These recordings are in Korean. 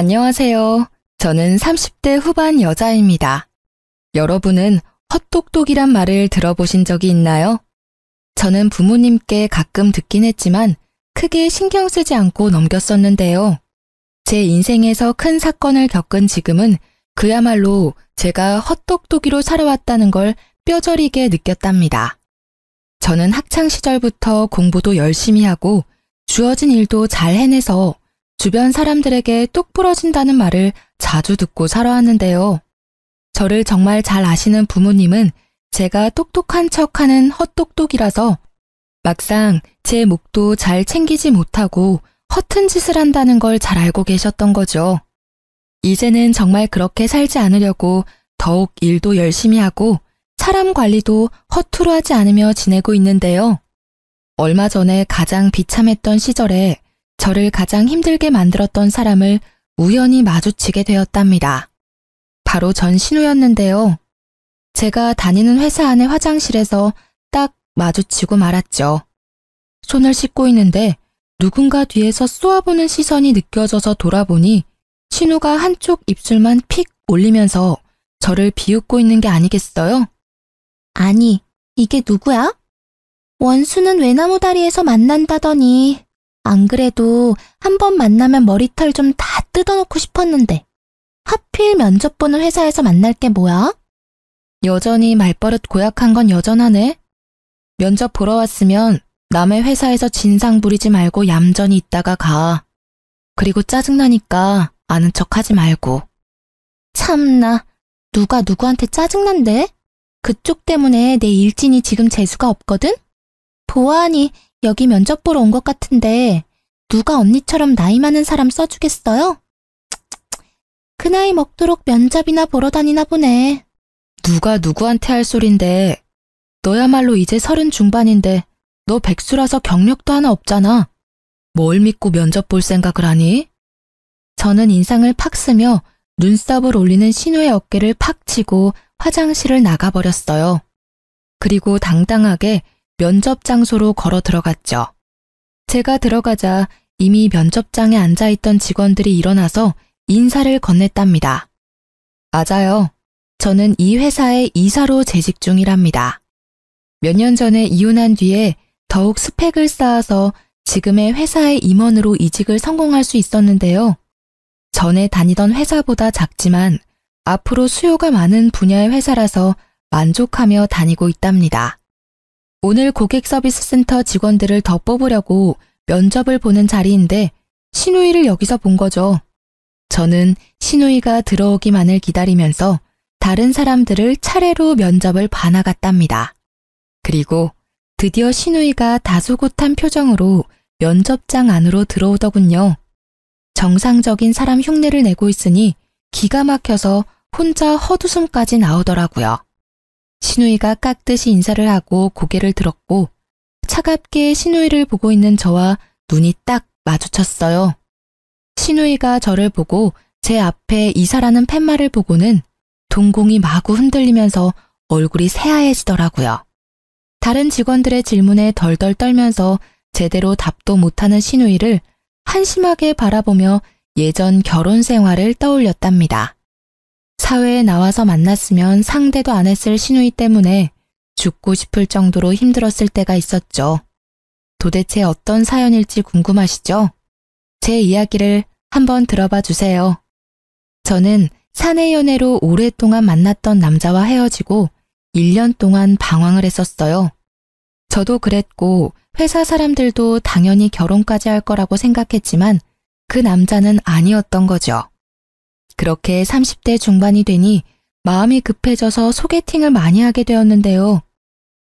안녕하세요. 저는 30대 후반 여자입니다. 여러분은 헛똑똑이란 말을 들어보신 적이 있나요? 저는 부모님께 가끔 듣긴 했지만 크게 신경 쓰지 않고 넘겼었는데요. 제 인생에서 큰 사건을 겪은 지금은 그야말로 제가 헛똑똑이로 살아왔다는 걸 뼈저리게 느꼈답니다. 저는 학창 시절부터 공부도 열심히 하고 주어진 일도 잘 해내서 주변 사람들에게 똑 부러진다는 말을 자주 듣고 살아왔는데요. 저를 정말 잘 아시는 부모님은 제가 똑똑한 척하는 헛똑똑이라서 막상 제 몫도 잘 챙기지 못하고 허튼 짓을 한다는 걸 잘 알고 계셨던 거죠. 이제는 정말 그렇게 살지 않으려고 더욱 일도 열심히 하고 사람 관리도 허투루 하지 않으며 지내고 있는데요. 얼마 전에 가장 비참했던 시절에 저를 가장 힘들게 만들었던 사람을 우연히 마주치게 되었답니다. 바로 전 신우였는데요. 제가 다니는 회사 안의 화장실에서 딱 마주치고 말았죠. 손을 씻고 있는데 누군가 뒤에서 쏘아보는 시선이 느껴져서 돌아보니 신우가 한쪽 입술만 픽 올리면서 저를 비웃고 있는 게 아니겠어요? 아니, 이게 누구야? 원수는 외나무 다리에서 만난다더니 안 그래도 한 번 만나면 머리털 좀 다 뜯어놓고 싶었는데 하필 면접 보는 회사에서 만날 게 뭐야? 여전히 말버릇 고약한 건 여전하네. 면접 보러 왔으면 남의 회사에서 진상 부리지 말고 얌전히 있다가 가. 그리고 짜증나니까 아는 척 하지 말고. 참나, 누가 누구한테 짜증난대? 그쪽 때문에 내 일진이 지금 재수가 없거든? 보아하니 여기 면접 보러 온 것 같은데 누가 언니처럼 나이 많은 사람 써주겠어요? 그 나이 먹도록 면접이나 보러 다니나 보네. 누가 누구한테 할 소린데. 너야말로 이제 30 중반인데 너 백수라서 경력도 하나 없잖아. 뭘 믿고 면접 볼 생각을 하니? 저는 인상을 팍 쓰며 눈썹을 올리는 신우의 어깨를 팍 치고 화장실을 나가버렸어요. 그리고 당당하게 면접 장소로 걸어 들어갔죠. 제가 들어가자 이미 면접장에 앉아있던 직원들이 일어나서 인사를 건넸답니다. 맞아요. 저는 이 회사의 이사로 재직 중이랍니다. 몇 년 전에 이혼한 뒤에 더욱 스펙을 쌓아서 지금의 회사의 임원으로 이직을 성공할 수 있었는데요. 전에 다니던 회사보다 작지만 앞으로 수요가 많은 분야의 회사라서 만족하며 다니고 있답니다. 오늘 고객 서비스 센터 직원들을 더 뽑으려고 면접을 보는 자리인데 신우이를 여기서 본 거죠. 저는 신우이가 들어오기만을 기다리면서 다른 사람들을 차례로 면접을 봐나갔답니다. 그리고 드디어 신우이가 다소곳한 표정으로 면접장 안으로 들어오더군요. 정상적인 사람 흉내를 내고 있으니 기가 막혀서 혼자 헛웃음까지 나오더라고요. 신우이가 깍듯이 인사를 하고 고개를 들었고 차갑게 신우이를 보고 있는 저와 눈이 딱 마주쳤어요. 신우이가 저를 보고 제 앞에 이사라는 팻말을 보고는 동공이 마구 흔들리면서 얼굴이 새하얘지더라고요. 다른 직원들의 질문에 덜덜 떨면서 제대로 답도 못하는 신우이를 한심하게 바라보며 예전 결혼 생활을 떠올렸답니다. 사회에 나와서 만났으면 상대도 안 했을 신우이 때문에 죽고 싶을 정도로 힘들었을 때가 있었죠. 도대체 어떤 사연일지 궁금하시죠? 제 이야기를 한번 들어봐 주세요. 저는 사내 연애로 오랫동안 만났던 남자와 헤어지고 1년 동안 방황을 했었어요. 저도 그랬고 회사 사람들도 당연히 결혼까지 할 거라고 생각했지만 그 남자는 아니었던 거죠. 그렇게 30대 중반이 되니 마음이 급해져서 소개팅을 많이 하게 되었는데요.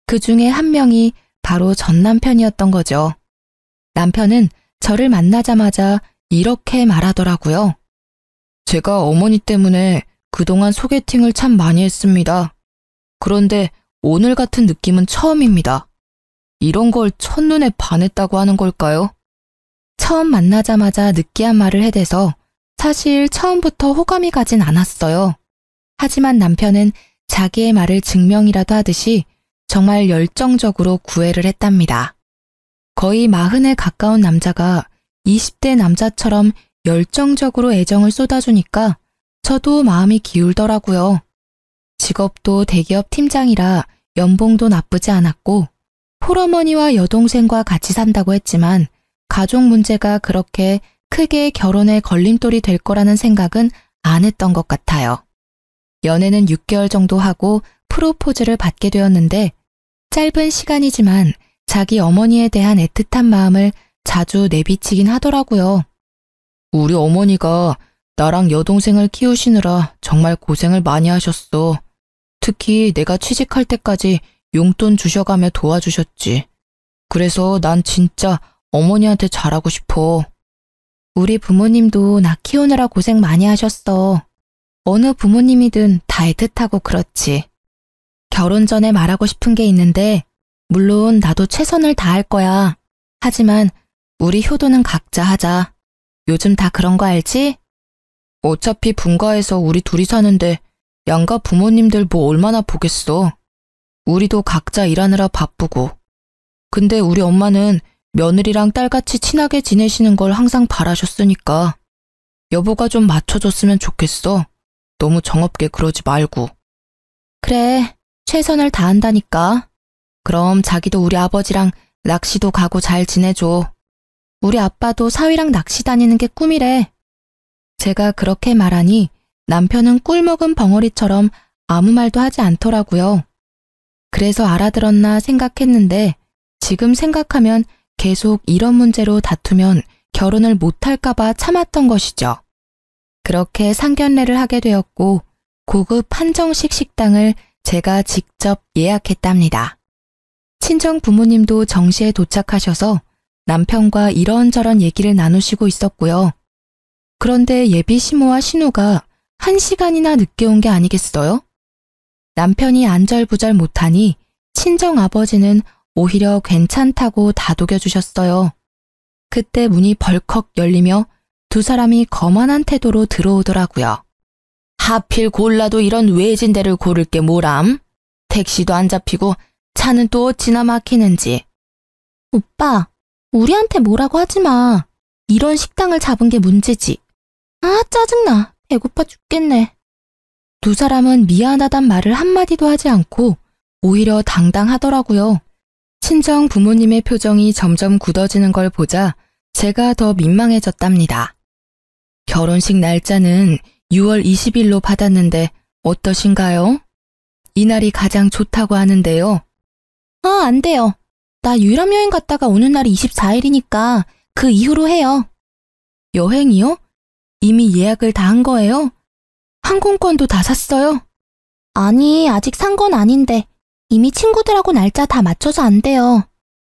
그 중에 한 명이 바로 전 남편이었던 거죠. 남편은 저를 만나자마자 이렇게 말하더라고요. 제가 어머니 때문에 그동안 소개팅을 참 많이 했습니다. 그런데 오늘 같은 느낌은 처음입니다. 이런 걸 첫눈에 반했다고 하는 걸까요? 처음 만나자마자 느끼한 말을 해대서 사실 처음부터 호감이 가진 않았어요. 하지만 남편은 자기의 말을 증명이라도 하듯이 정말 열정적으로 구애를 했답니다. 거의 40에 가까운 남자가 20대 남자처럼 열정적으로 애정을 쏟아주니까 저도 마음이 기울더라고요. 직업도 대기업 팀장이라 연봉도 나쁘지 않았고 홀어머니와 여동생과 같이 산다고 했지만 가족 문제가 그렇게 크게 결혼에 걸림돌이 될 거라는 생각은 안 했던 것 같아요. 연애는 6개월 정도 하고 프로포즈를 받게 되었는데 짧은 시간이지만 자기 어머니에 대한 애틋한 마음을 자주 내비치긴 하더라고요. 우리 어머니가 나랑 여동생을 키우시느라 정말 고생을 많이 하셨어. 특히 내가 취직할 때까지 용돈 주셔가며 도와주셨지. 그래서 난 진짜 어머니한테 잘하고 싶어. 우리 부모님도 나 키우느라 고생 많이 하셨어. 어느 부모님이든 다 애틋하고 그렇지. 결혼 전에 말하고 싶은 게 있는데 물론 나도 최선을 다할 거야. 하지만 우리 효도는 각자 하자. 요즘 다 그런 거 알지? 어차피 분가해서 우리 둘이 사는데 양가 부모님들 뭐 얼마나 보겠어. 우리도 각자 일하느라 바쁘고. 근데 우리 엄마는 며느리랑 딸같이 친하게 지내시는 걸 항상 바라셨으니까 여보가 좀 맞춰줬으면 좋겠어. 너무 정없게 그러지 말고. 그래, 최선을 다한다니까. 그럼 자기도 우리 아버지랑 낚시도 가고 잘 지내줘. 우리 아빠도 사위랑 낚시 다니는 게 꿈이래. 제가 그렇게 말하니 남편은 꿀먹은 벙어리처럼 아무 말도 하지 않더라고요. 그래서 알아들었나 생각했는데 지금 생각하면 계속 이런 문제로 다투면 결혼을 못할까봐 참았던 것이죠. 그렇게 상견례를 하게 되었고 고급 한정식 식당을 제가 직접 예약했답니다. 친정 부모님도 정시에 도착하셔서 남편과 이런저런 얘기를 나누시고 있었고요. 그런데 예비 시모와 신우가 1시간이나 늦게 온 게 아니겠어요? 남편이 안절부절 못하니 친정 아버지는 오히려 괜찮다고 다독여주셨어요. 그때 문이 벌컥 열리며 두 사람이 거만한 태도로 들어오더라고요. 하필 골라도 이런 외진 데를 고를 게 뭐람? 택시도 안 잡히고 차는 또 어찌나 막히는지. 오빠, 우리한테 뭐라고 하지 마. 이런 식당을 잡은 게 문제지. 아, 짜증나. 배고파 죽겠네. 두 사람은 미안하단 말을 한마디도 하지 않고 오히려 당당하더라고요. 친정 부모님의 표정이 점점 굳어지는 걸 보자 제가 더 민망해졌답니다. 결혼식 날짜는 6월 20일로 받았는데 어떠신가요? 이날이 가장 좋다고 하는데요. 아, 안 돼요. 나 유럽 여행 갔다가 오는 날이 24일이니까 그 이후로 해요. 여행이요? 이미 예약을 다 한 거예요? 항공권도 다 샀어요? 아니, 아직 산 건 아닌데 이미 친구들하고 날짜 다 맞춰서 안 돼요.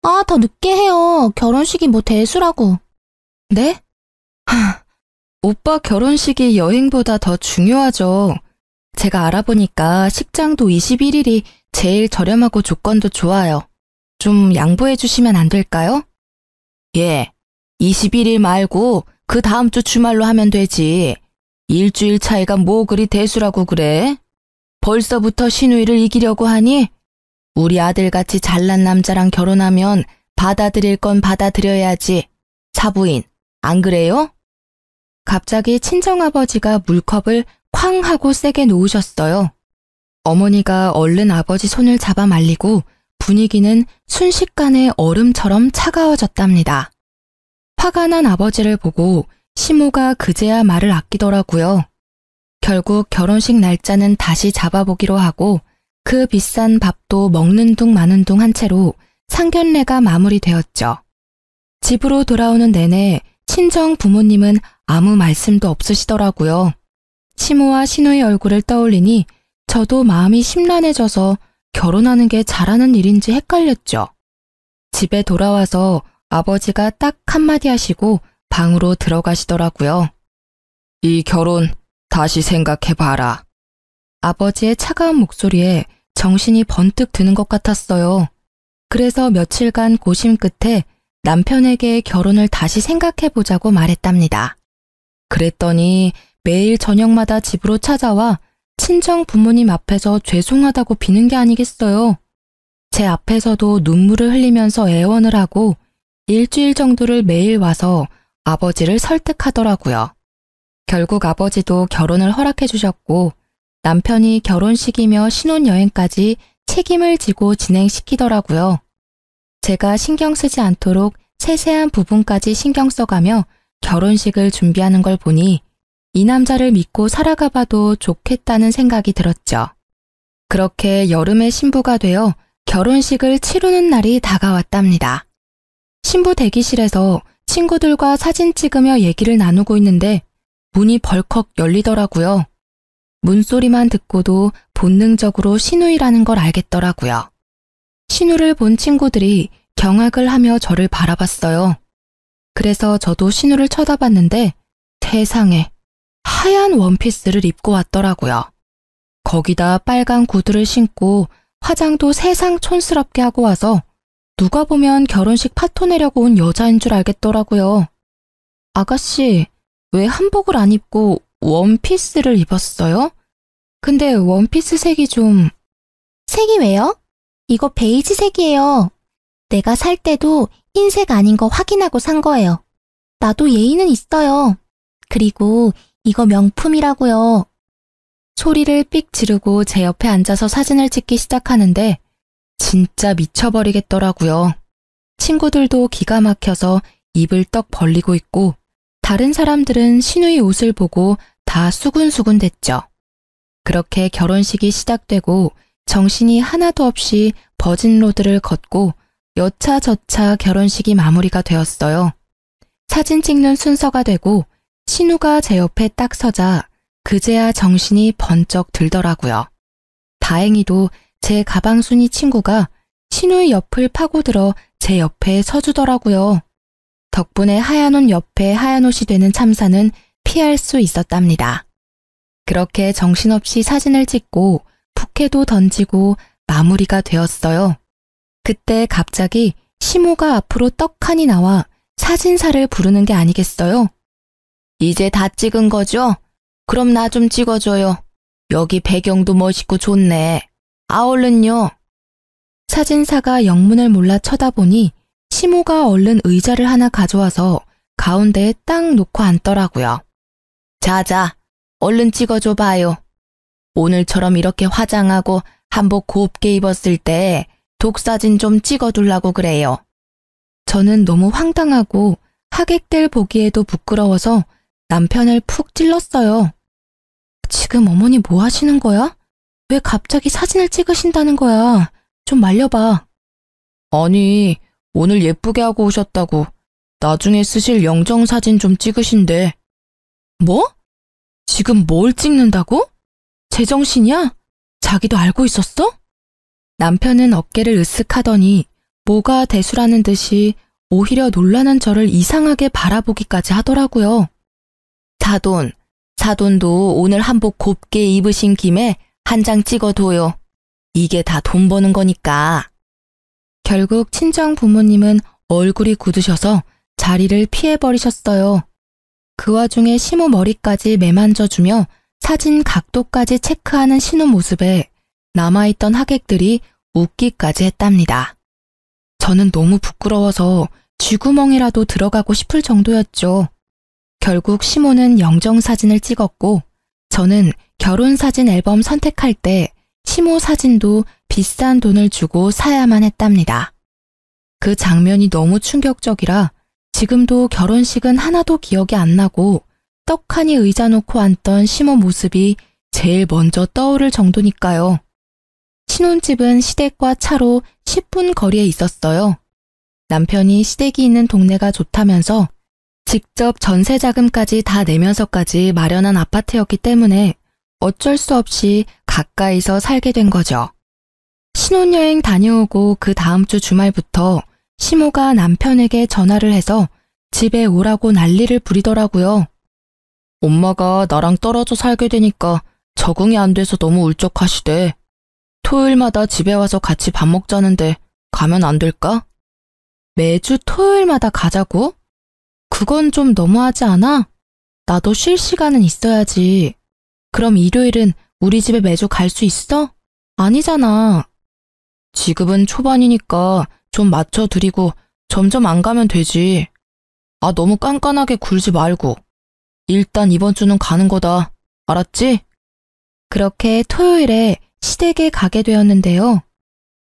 아, 더 늦게 해요. 결혼식이 뭐 대수라고. 네? 오빠 결혼식이 여행보다 더 중요하죠. 제가 알아보니까 식장도 21일이 제일 저렴하고 조건도 좋아요. 좀 양보해 주시면 안 될까요? 예, 21일 말고 그 다음 주 주말로 하면 되지. 일주일 차이가 뭐 그리 대수라고 그래? 벌써부터 신우이를 이기려고 하니? 우리 아들같이 잘난 남자랑 결혼하면 받아들일 건 받아들여야지. 사부인, 안 그래요? 갑자기 친정아버지가 물컵을 쾅 하고 세게 놓으셨어요. 어머니가 얼른 아버지 손을 잡아 말리고 분위기는 순식간에 얼음처럼 차가워졌답니다. 화가 난 아버지를 보고 시모가 그제야 말을 아끼더라고요. 결국 결혼식 날짜는 다시 잡아보기로 하고 그 비싼 밥도 먹는 둥 마는 둥 한 채로 상견례가 마무리되었죠. 집으로 돌아오는 내내 친정 부모님은 아무 말씀도 없으시더라고요. 시모와 신우의 얼굴을 떠올리니 저도 마음이 심란해져서 결혼하는 게 잘하는 일인지 헷갈렸죠. 집에 돌아와서 아버지가 딱 한마디 하시고 방으로 들어가시더라고요. 이 결혼 다시 생각해봐라. 아버지의 차가운 목소리에 정신이 번뜩 드는 것 같았어요. 그래서 며칠간 고심 끝에 남편에게 결혼을 다시 생각해보자고 말했답니다. 그랬더니 매일 저녁마다 집으로 찾아와 친정 부모님 앞에서 죄송하다고 비는 게 아니겠어요. 제 앞에서도 눈물을 흘리면서 애원을 하고 일주일 정도를 매일 와서 아버지를 설득하더라고요. 결국 아버지도 결혼을 허락해 주셨고 남편이 결혼식이며 신혼여행까지 책임을 지고 진행시키더라고요. 제가 신경 쓰지 않도록 세세한 부분까지 신경 써가며 결혼식을 준비하는 걸 보니 이 남자를 믿고 살아가 봐도 좋겠다는 생각이 들었죠. 그렇게 여름에 신부가 되어 결혼식을 치르는 날이 다가왔답니다. 신부 대기실에서 친구들과 사진 찍으며 얘기를 나누고 있는데 문이 벌컥 열리더라고요. 문소리만 듣고도 본능적으로 신우이라는 걸 알겠더라고요. 신우를 본 친구들이 경악을 하며 저를 바라봤어요. 그래서 저도 신우를 쳐다봤는데 세상에 하얀 원피스를 입고 왔더라고요. 거기다 빨간 구두를 신고 화장도 세상 촌스럽게 하고 와서 누가 보면 결혼식 파토 내려고 온 여자인 줄 알겠더라고요. 아가씨, 왜 한복을 안 입고 원피스를 입었어요? 근데 원피스 색이 좀... 색이 왜요? 이거 베이지 색이에요. 내가 살 때도 흰색 아닌 거 확인하고 산 거예요. 나도 예의는 있어요. 그리고 이거 명품이라고요. 소리를 삑 지르고 제 옆에 앉아서 사진을 찍기 시작하는데 진짜 미쳐버리겠더라고요. 친구들도 기가 막혀서 입을 떡 벌리고 있고 다른 사람들은 신우의 옷을 보고 다 수군수군 됐죠. 그렇게 결혼식이 시작되고 정신이 하나도 없이 버진로드를 걷고 여차저차 결혼식이 마무리가 되었어요. 사진 찍는 순서가 되고 신우가 제 옆에 딱 서자 그제야 정신이 번쩍 들더라고요. 다행히도 제 가방순이 친구가 신우의 옆을 파고들어 제 옆에 서주더라고요. 덕분에 하얀 옷 옆에 하얀 옷이 되는 참사는 피할 수 있었답니다. 그렇게 정신없이 사진을 찍고 부케도 던지고 마무리가 되었어요. 그때 갑자기 시모가 앞으로 떡하니 나와 사진사를 부르는 게 아니겠어요? 이제 다 찍은 거죠? 그럼 나 좀 찍어줘요. 여기 배경도 멋있고 좋네. 아, 얼른요. 사진사가 영문을 몰라 쳐다보니 시모가 얼른 의자를 하나 가져와서 가운데에 딱 놓고 앉더라고요. 자자, 얼른 찍어줘 봐요. 오늘처럼 이렇게 화장하고 한복 곱게 입었을 때 독사진 좀 찍어두려고 그래요. 저는 너무 황당하고 하객들 보기에도 부끄러워서 남편을 푹 찔렀어요. 지금 어머니 뭐 하시는 거야? 왜 갑자기 사진을 찍으신다는 거야? 좀 말려봐. 아니, 오늘 예쁘게 하고 오셨다고 나중에 쓰실 영정사진 좀 찍으신대. 뭐? 지금 뭘 찍는다고? 제정신이야? 자기도 알고 있었어? 남편은 어깨를 으쓱하더니 뭐가 대수라는 듯이 오히려 놀라는 저를 이상하게 바라보기까지 하더라고요. 사돈도 오늘 한복 곱게 입으신 김에 한 장 찍어둬요. 이게 다 돈 버는 거니까. 결국 친정 부모님은 얼굴이 굳으셔서 자리를 피해버리셨어요. 그 와중에 시모 머리까지 매만져주며 사진 각도까지 체크하는 신우 모습에 남아있던 하객들이 웃기까지 했답니다. 저는 너무 부끄러워서 쥐구멍이라도 들어가고 싶을 정도였죠. 결국 시모는 영정사진을 찍었고 저는 결혼사진 앨범 선택할 때 시모 사진도 비싼 돈을 주고 사야만 했답니다. 그 장면이 너무 충격적이라 지금도 결혼식은 하나도 기억이 안 나고 떡하니 의자 놓고 앉던 시모 모습이 제일 먼저 떠오를 정도니까요. 신혼집은 시댁과 차로 10분 거리에 있었어요. 남편이 시댁이 있는 동네가 좋다면서 직접 전세 자금까지 다 내면서까지 마련한 아파트였기 때문에 어쩔 수 없이 가까이서 살게 된 거죠. 신혼여행 다녀오고 그 다음 주 주말부터 시모가 남편에게 전화를 해서 집에 오라고 난리를 부리더라고요. 엄마가 나랑 떨어져 살게 되니까 적응이 안 돼서 너무 울적하시대. 토요일마다 집에 와서 같이 밥 먹자는데 가면 안 될까? 매주 토요일마다 가자고? 그건 좀 너무하지 않아? 나도 쉴 시간은 있어야지. 그럼 일요일은 우리 집에 매주 갈 수 있어? 아니잖아. 지급은 초반이니까 좀 맞춰드리고 점점 안 가면 되지. 너무 깐깐하게 굴지 말고. 일단 이번 주는 가는 거다. 알았지? 그렇게 토요일에 시댁에 가게 되었는데요.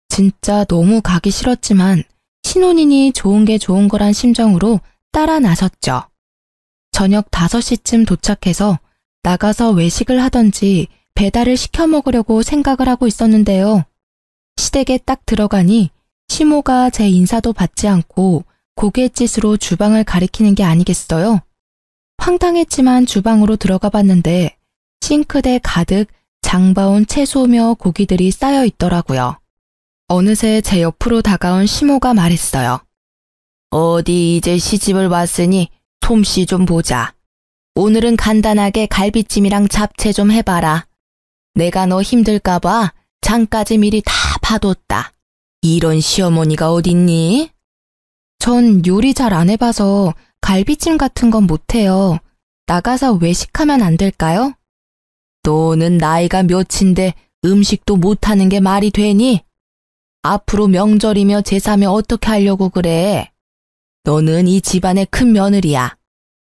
진짜 너무 가기 싫었지만 신혼이니 좋은 게 좋은 거란 심정으로 따라 나섰죠. 저녁 5시쯤 도착해서 나가서 외식을 하던지 배달을 시켜 먹으려고 생각을 하고 있었는데요. 시댁에 딱 들어가니 시모가 제 인사도 받지 않고 고갯짓으로 주방을 가리키는 게 아니겠어요? 황당했지만 주방으로 들어가 봤는데 싱크대 가득 장봐온 채소며 고기들이 쌓여 있더라고요. 어느새 제 옆으로 다가온 시모가 말했어요. 어디 이제 시집을 왔으니 솜씨 좀 보자. 오늘은 간단하게 갈비찜이랑 잡채 좀 해봐라. 내가 너 힘들까봐 장까지 미리 다 봐뒀다. 이런 시어머니가 어딨니? 전 요리 잘 안 해봐서 갈비찜 같은 건 못해요. 나가서 외식하면 안 될까요? 너는 나이가 몇인데 음식도 못하는 게 말이 되니? 앞으로 명절이며 제사며 어떻게 하려고 그래? 너는 이 집안의 큰 며느리야.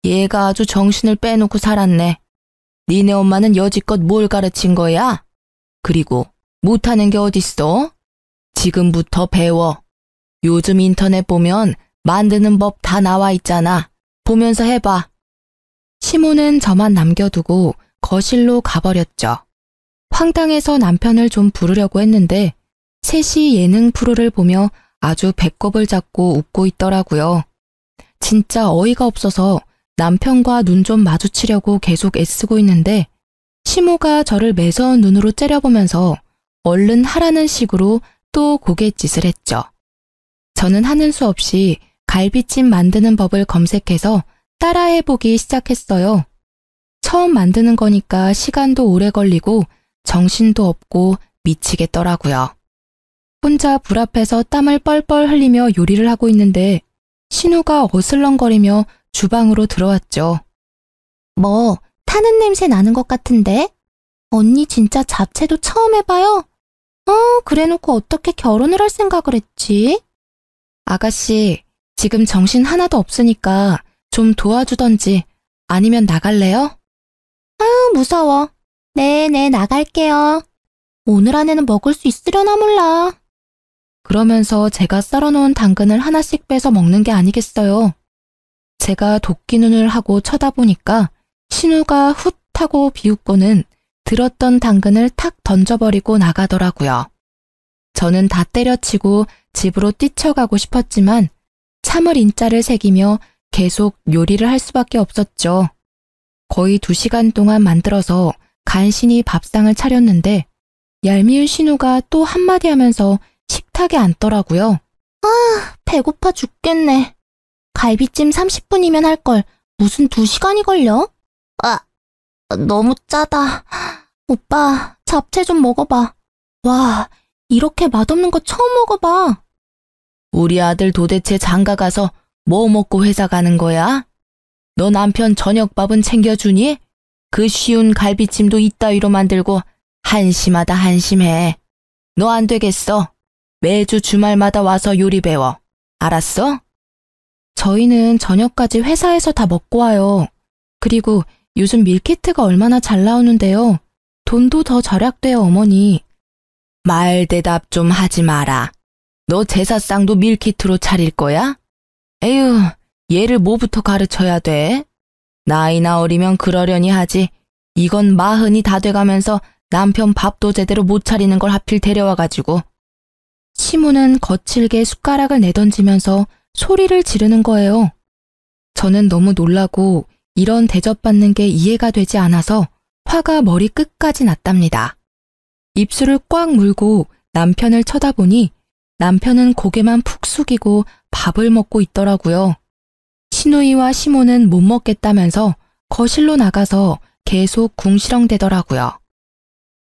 얘가 아주 정신을 빼놓고 살았네. 니네 엄마는 여지껏 뭘 가르친 거야? 그리고 못하는 게 어딨어? 지금부터 배워. 요즘 인터넷 보면 만드는 법 다 나와 있잖아. 보면서 해봐. 시모는 저만 남겨두고 거실로 가버렸죠. 황당해서 남편을 좀 부르려고 했는데 셋이 예능 프로를 보며 아주 배꼽을 잡고 웃고 있더라고요. 진짜 어이가 없어서 남편과 눈 좀 마주치려고 계속 애쓰고 있는데 시모가 저를 매서운 눈으로 째려보면서 얼른 하라는 식으로 또 고갯짓을 했죠. 저는 하는 수 없이 갈비찜 만드는 법을 검색해서 따라해보기 시작했어요. 처음 만드는 거니까 시간도 오래 걸리고 정신도 없고 미치겠더라고요. 혼자 불 앞에서 땀을 뻘뻘 흘리며 요리를 하고 있는데 신우가 어슬렁거리며 주방으로 들어왔죠. 뭐 타는 냄새 나는 것 같은데? 언니 진짜 잡채도 처음 해봐요? 그래놓고 어떻게 결혼을 할 생각을 했지? 아가씨, 지금 정신 하나도 없으니까 좀 도와주던지 아니면 나갈래요? 무서워. 네네, 나갈게요. 오늘 안에는 먹을 수 있으려나 몰라. 그러면서 제가 썰어놓은 당근을 하나씩 빼서 먹는 게 아니겠어요. 제가 도끼 눈을 하고 쳐다보니까 신우가 훗 하고 비웃고는 들었던 당근을 탁 던져버리고 나가더라고요. 저는 다 때려치고 집으로 뛰쳐가고 싶었지만 참을 인자를 새기며 계속 요리를 할 수밖에 없었죠. 거의 2시간 동안 만들어서 간신히 밥상을 차렸는데 얄미운 신우가 또 한마디 하면서 식탁에 앉더라고요. 배고파 죽겠네. 갈비찜 30분이면 할 걸 무슨 2시간이 걸려? 너무 짜다. 오빠, 잡채 좀 먹어봐. 와, 이렇게 맛없는 거 처음 먹어봐. 우리 아들 도대체 장가 가서 뭐 먹고 회사 가는 거야? 너 남편 저녁밥은 챙겨주니? 그 쉬운 갈비찜도 이따위로 만들고 한심하다 한심해. 너 안 되겠어. 매주 주말마다 와서 요리 배워. 알았어? 저희는 저녁까지 회사에서 다 먹고 와요. 그리고 요즘 밀키트가 얼마나 잘 나오는데요. 돈도 더 절약돼요, 어머니. 말 대답 좀 하지 마라. 너 제사상도 밀키트로 차릴 거야? 에휴, 얘를 뭐부터 가르쳐야 돼? 나이나 어리면 그러려니 하지. 이건 40이 다 돼가면서 남편 밥도 제대로 못 차리는 걸 하필 데려와가지고. 시모는 거칠게 숟가락을 내던지면서 소리를 지르는 거예요. 저는 너무 놀라고 이런 대접받는 게 이해가 되지 않아서 화가 머리 끝까지 났답니다. 입술을 꽉 물고 남편을 쳐다보니 남편은 고개만 푹 숙이고 밥을 먹고 있더라고요. 시누이와 시모는 못 먹겠다면서 거실로 나가서 계속 궁시렁대더라고요.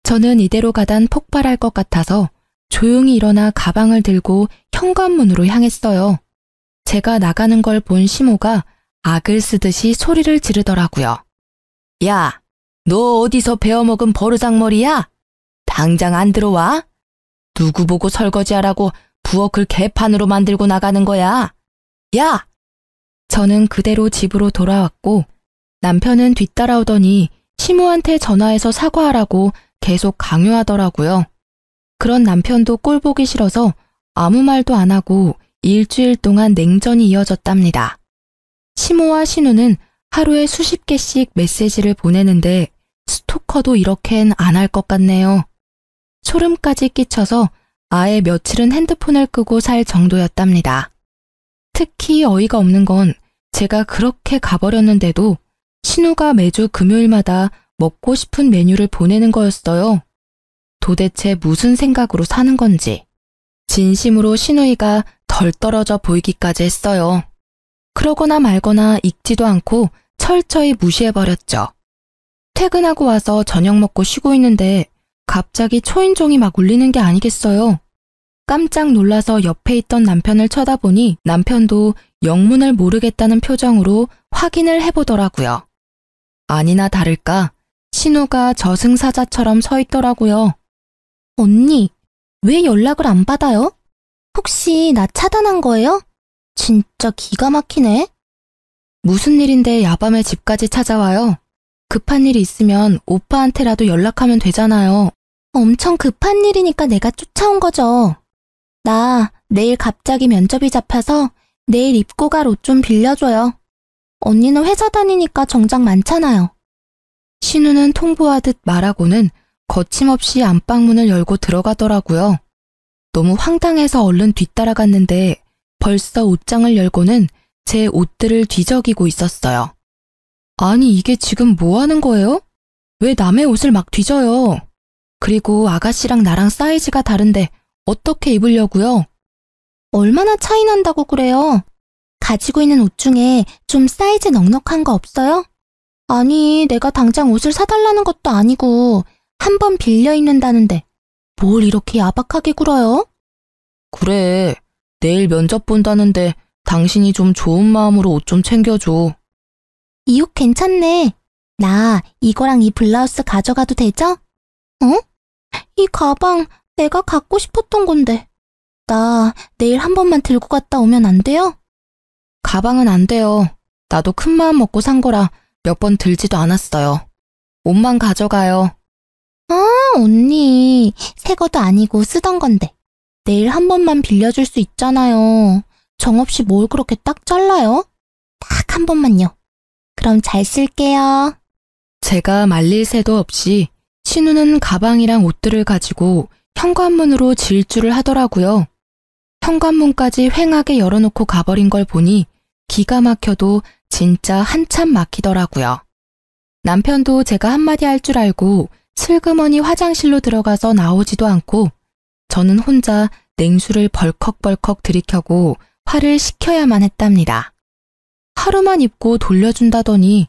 저는 이대로 가단 폭발할 것 같아서 조용히 일어나 가방을 들고 현관문으로 향했어요. 제가 나가는 걸 본 시모가 악을 쓰듯이 소리를 지르더라고요. 야, 너 어디서 배워먹은 버르장머리야? 당장 안 들어와? 누구 보고 설거지하라고 부엌을 개판으로 만들고 나가는 거야? 야! 저는 그대로 집으로 돌아왔고 남편은 뒤따라오더니 시모한테 전화해서 사과하라고 계속 강요하더라고요. 그런 남편도 꼴 보기 싫어서 아무 말도 안 하고 일주일 동안 냉전이 이어졌답니다. 시모와 신우는 하루에 수십 개씩 메시지를 보내는데 스토커도 이렇게는 안 할 것 같네요. 소름까지 끼쳐서 아예 며칠은 핸드폰을 끄고 살 정도였답니다. 특히 어이가 없는 건 제가 그렇게 가버렸는데도 신우가 매주 금요일마다 먹고 싶은 메뉴를 보내는 거였어요. 도대체 무슨 생각으로 사는 건지. 진심으로 신우이가 덜 떨어져 보이기까지 했어요. 그러거나 말거나 읽지도 않고 철저히 무시해버렸죠. 퇴근하고 와서 저녁 먹고 쉬고 있는데 갑자기 초인종이 막 울리는 게 아니겠어요. 깜짝 놀라서 옆에 있던 남편을 쳐다보니 남편도 영문을 모르겠다는 표정으로 확인을 해보더라고요. 아니나 다를까 신우가 저승사자처럼 서 있더라고요. 언니, 왜 연락을 안 받아요? 혹시 나 차단한 거예요? 진짜 기가 막히네. 무슨 일인데 야밤에 집까지 찾아와요? 급한 일이 있으면 오빠한테라도 연락하면 되잖아요. 엄청 급한 일이니까 내가 쫓아온 거죠. 나 내일 갑자기 면접이 잡혀서 내일 입고 갈 옷 좀 빌려줘요. 언니는 회사 다니니까 정장 많잖아요. 신우는 통보하듯 말하고는 거침없이 안방문을 열고 들어가더라고요. 너무 황당해서 얼른 뒤따라갔는데 벌써 옷장을 열고는 제 옷들을 뒤적이고 있었어요. 아니 이게 지금 뭐 하는 거예요? 왜 남의 옷을 막 뒤져요? 그리고 아가씨랑 나랑 사이즈가 다른데 어떻게 입으려고요? 얼마나 차이 난다고 그래요? 가지고 있는 옷 중에 좀 사이즈 넉넉한 거 없어요? 아니, 내가 당장 옷을 사달라는 것도 아니고 한 번 빌려 입는다는데 뭘 이렇게 야박하게 굴어요? 그래, 내일 면접 본다는데 당신이 좀 좋은 마음으로 옷 좀 챙겨줘. 이 옷 괜찮네. 나 이거랑 이 블라우스 가져가도 되죠? 어? 이 가방 내가 갖고 싶었던 건데. 나 내일 한 번만 들고 갔다 오면 안 돼요? 가방은 안 돼요. 나도 큰 마음 먹고 산 거라 몇 번 들지도 않았어요. 옷만 가져가요. 언니, 새 것도 아니고 쓰던 건데. 내일 한 번만 빌려줄 수 있잖아요. 정없이 뭘 그렇게 딱 잘라요? 딱 한 번만요. 그럼 잘 쓸게요. 제가 말릴 새도 없이 신우는 가방이랑 옷들을 가지고 현관문으로 질주를 하더라고요. 현관문까지 휑하게 열어놓고 가버린 걸 보니 기가 막혀도 진짜 한참 막히더라고요. 남편도 제가 한마디 할 줄 알고 슬그머니 화장실로 들어가서 나오지도 않고 저는 혼자 냉수를 벌컥벌컥 들이켜고 화를 식혀야만 했답니다. 하루만 입고 돌려준다더니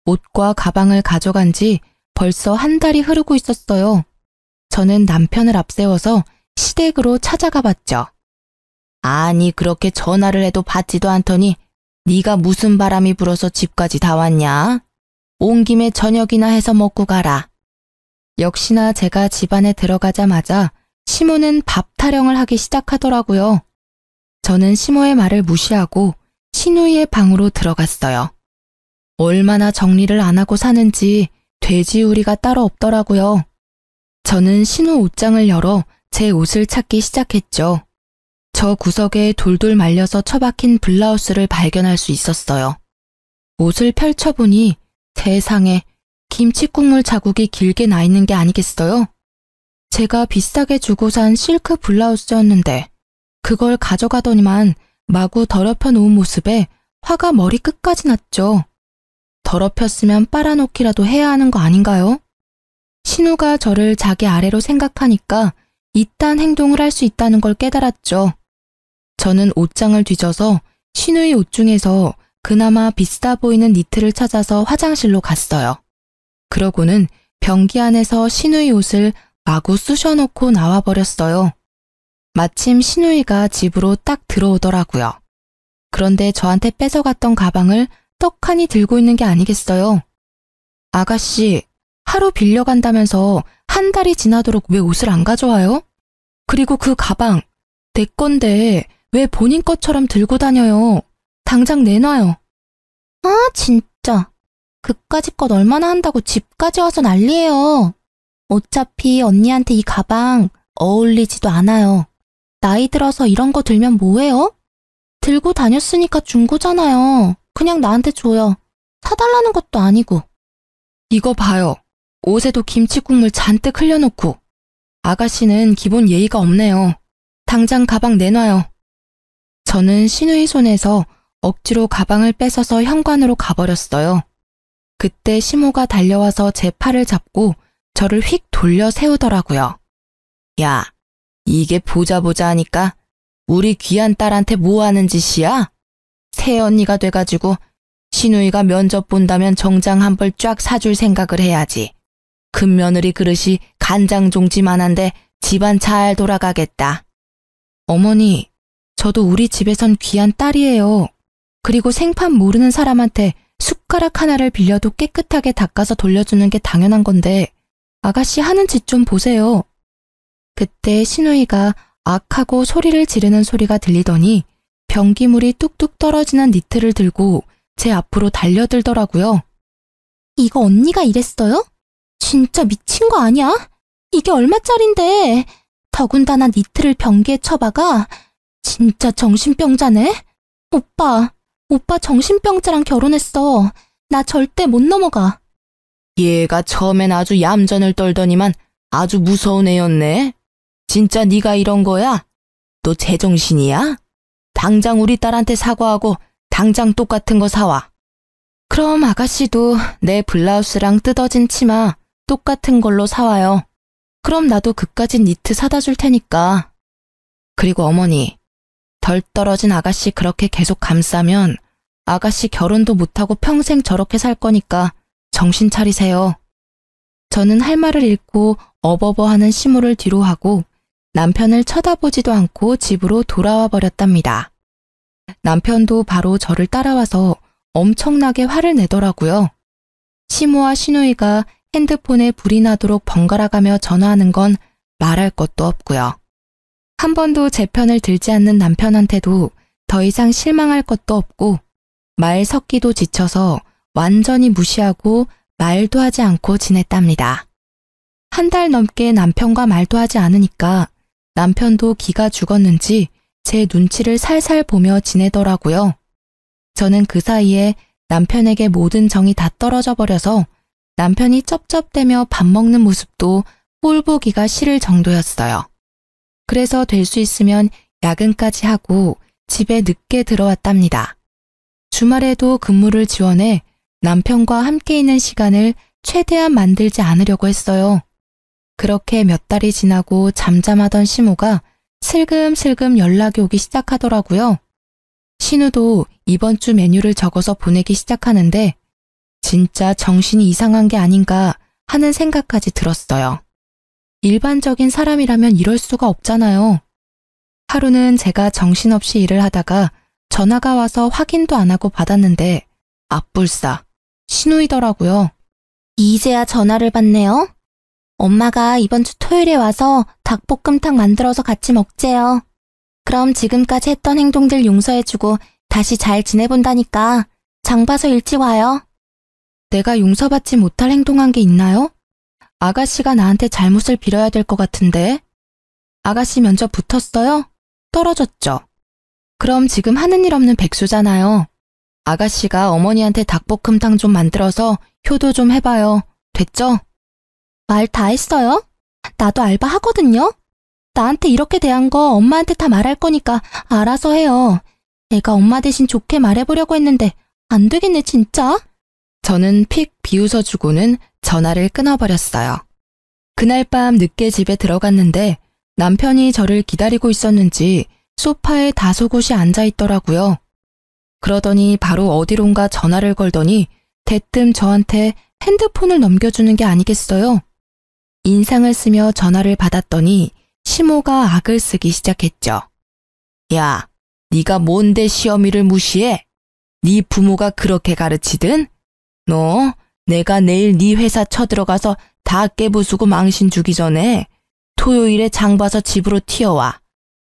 옷과 가방을 가져간 지 벌써 한 달이 흐르고 있었어요. 저는 남편을 앞세워서 시댁으로 찾아가 봤죠. 아니 그렇게 전화를 해도 받지도 않더니 네가 무슨 바람이 불어서 집까지 다 왔냐? 온 김에 저녁이나 해서 먹고 가라. 역시나 제가 집안에 들어가자마자 시모는 밥 타령을 하기 시작하더라고요. 저는 시모의 말을 무시하고 신우이의 방으로 들어갔어요. 얼마나 정리를 안 하고 사는지 돼지우리가 따로 없더라고요. 저는 신우 옷장을 열어 제 옷을 찾기 시작했죠. 저 구석에 돌돌 말려서 처박힌 블라우스를 발견할 수 있었어요. 옷을 펼쳐보니 세상에 김치국물 자국이 길게 나 있는 게 아니겠어요? 제가 비싸게 주고 산 실크 블라우스였는데 그걸 가져가더니만 마구 더럽혀 놓은 모습에 화가 머리 끝까지 났죠. 더럽혔으면 빨아놓기라도 해야 하는 거 아닌가요? 신우가 저를 자기 아래로 생각하니까 이딴 행동을 할 수 있다는 걸 깨달았죠. 저는 옷장을 뒤져서 신우의 옷 중에서 그나마 비싸 보이는 니트를 찾아서 화장실로 갔어요. 그러고는 변기 안에서 신우의 옷을 마구 쑤셔놓고 나와버렸어요. 마침 신우이가 집으로 딱 들어오더라고요. 그런데 저한테 뺏어갔던 가방을 떡하니 들고 있는 게 아니겠어요. 아가씨, 하루 빌려간다면서 한 달이 지나도록 왜 옷을 안 가져와요? 그리고 그 가방, 내 건데 왜 본인 것처럼 들고 다녀요? 당장 내놔요. 아, 진짜. 그까짓 것 얼마나 한다고 집까지 와서 난리예요. 어차피 언니한테 이 가방 어울리지도 않아요. 나이 들어서 이런 거 들면 뭐해요? 들고 다녔으니까 준 거잖아요. 그냥 나한테 줘요. 사달라는 것도 아니고. 이거 봐요. 옷에도 김치국물 잔뜩 흘려놓고. 아가씨는 기본 예의가 없네요. 당장 가방 내놔요. 저는 신우이 손에서 억지로 가방을 뺏어서 현관으로 가버렸어요. 그때 시모가 달려와서 제 팔을 잡고 저를 휙 돌려 세우더라고요. 야, 이게 보자 하니까 우리 귀한 딸한테 뭐 하는 짓이야? 새언니가 돼가지고 신우이가 면접 본다면 정장 한 벌 쫙 사줄 생각을 해야지. 큰며느리 그릇이 간장종지만한데 집안 잘 돌아가겠다. 어머니, 저도 우리 집에선 귀한 딸이에요. 그리고 생판 모르는 사람한테 숟가락 하나를 빌려도 깨끗하게 닦아서 돌려주는 게 당연한 건데 아가씨 하는 짓 좀 보세요. 그때 신우이가 악하고 소리를 지르는 소리가 들리더니 변기물이 뚝뚝 떨어지는 니트를 들고 제 앞으로 달려들더라고요. 이거 언니가 이랬어요? 진짜 미친 거 아니야? 이게 얼마짜린데? 더군다나 니트를 변기에 쳐박아? 진짜 정신병자네? 오빠 정신병자랑 결혼했어. 나 절대 못 넘어가. 얘가 처음엔 아주 얌전을 떨더니만 아주 무서운 애였네. 진짜 네가 이런 거야? 너 제정신이야? 당장 우리 딸한테 사과하고 당장 똑같은 거 사와. 그럼 아가씨도 내 블라우스랑 뜯어진 치마 똑같은 걸로 사와요. 그럼 나도 그까진 니트 사다 줄 테니까. 그리고 어머니, 덜 떨어진 아가씨 그렇게 계속 감싸면 아가씨 결혼도 못하고 평생 저렇게 살 거니까 정신 차리세요. 저는 할 말을 잃고 어버버하는 시모를 뒤로 하고 남편을 쳐다보지도 않고 집으로 돌아와 버렸답니다. 남편도 바로 저를 따라와서 엄청나게 화를 내더라고요. 시모와 시누이가 핸드폰에 불이 나도록 번갈아가며 전화하는 건 말할 것도 없고요. 한 번도 제 편을 들지 않는 남편한테도 더 이상 실망할 것도 없고 말 섞기도 지쳐서 완전히 무시하고 말도 하지 않고 지냈답니다. 한 달 넘게 남편과 말도 하지 않으니까 남편도 기가 죽었는지 제 눈치를 살살 보며 지내더라고요. 저는 그 사이에 남편에게 모든 정이 다 떨어져 버려서 남편이 쩝쩝대며 밥 먹는 모습도 꼴보기가 싫을 정도였어요. 그래서 될 수 있으면 야근까지 하고 집에 늦게 들어왔답니다. 주말에도 근무를 지원해 남편과 함께 있는 시간을 최대한 만들지 않으려고 했어요. 그렇게 몇 달이 지나고 잠잠하던 시모가 슬금슬금 연락이 오기 시작하더라고요. 신우도 이번 주 메뉴를 적어서 보내기 시작하는데 진짜 정신이 이상한 게 아닌가 하는 생각까지 들었어요. 일반적인 사람이라면 이럴 수가 없잖아요. 하루는 제가 정신없이 일을 하다가 전화가 와서 확인도 안 하고 받았는데 앞불싸 신우이더라고요. 이제야 전화를 받네요. 엄마가 이번 주 토요일에 와서 닭볶음탕 만들어서 같이 먹재요. 그럼 지금까지 했던 행동들 용서해주고 다시 잘 지내본다니까 장 봐서 일찍 와요. 내가 용서받지 못할 행동한 게 있나요? 아가씨가 나한테 잘못을 빌어야 될 것 같은데. 아가씨 면접 붙었어요? 떨어졌죠? 그럼 지금 하는 일 없는 백수잖아요. 아가씨가 어머니한테 닭볶음탕 좀 만들어서 효도 좀 해봐요. 됐죠? 말 다 했어요? 나도 알바 하거든요. 나한테 이렇게 대한 거 엄마한테 다 말할 거니까 알아서 해요. 내가 엄마 대신 좋게 말해보려고 했는데 안 되겠네 진짜. 저는 픽 비웃어주고는 전화를 끊어버렸어요. 그날 밤 늦게 집에 들어갔는데 남편이 저를 기다리고 있었는지 소파에 다소곳이 앉아있더라고요. 그러더니 바로 어디론가 전화를 걸더니 대뜸 저한테 핸드폰을 넘겨주는 게 아니겠어요? 인상을 쓰며 전화를 받았더니 시모가 악을 쓰기 시작했죠. 야, 네가 뭔데 시어미를 무시해? 네 부모가 그렇게 가르치든? 너 내가 내일 네 회사 쳐들어가서 다 깨부수고 망신 주기 전에 토요일에 장 봐서 집으로 튀어와.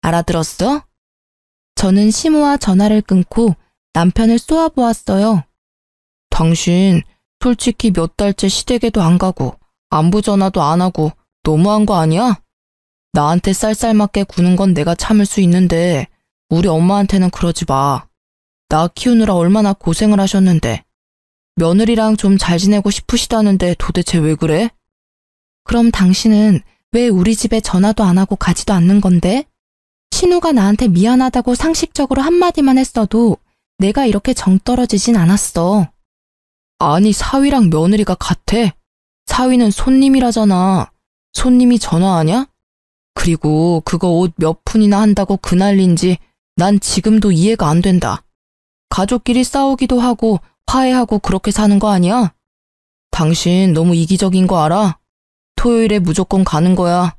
알아들었어? 저는 시모와 전화를 끊고 남편을 쏘아보았어요. 당신 솔직히 몇 달째 시댁에도 안 가고 안부 전화도 안 하고 너무한 거 아니야? 나한테 쌀쌀맞게 구는 건 내가 참을 수 있는데 우리 엄마한테는 그러지 마. 나 키우느라 얼마나 고생을 하셨는데. 며느리랑 좀 잘 지내고 싶으시다는데 도대체 왜 그래? 그럼 당신은 왜 우리 집에 전화도 안 하고 가지도 않는 건데? 신우가 나한테 미안하다고 상식적으로 한마디만 했어도 내가 이렇게 정 떨어지진 않았어. 아니, 사위랑 며느리가 같아. 사위는 손님이라잖아. 손님이 전화하냐? 그리고 그거 옷 몇 푼이나 한다고 그 난리인지 난 지금도 이해가 안 된다. 가족끼리 싸우기도 하고 화해하고 그렇게 사는 거 아니야? 당신 너무 이기적인 거 알아? 토요일에 무조건 가는 거야.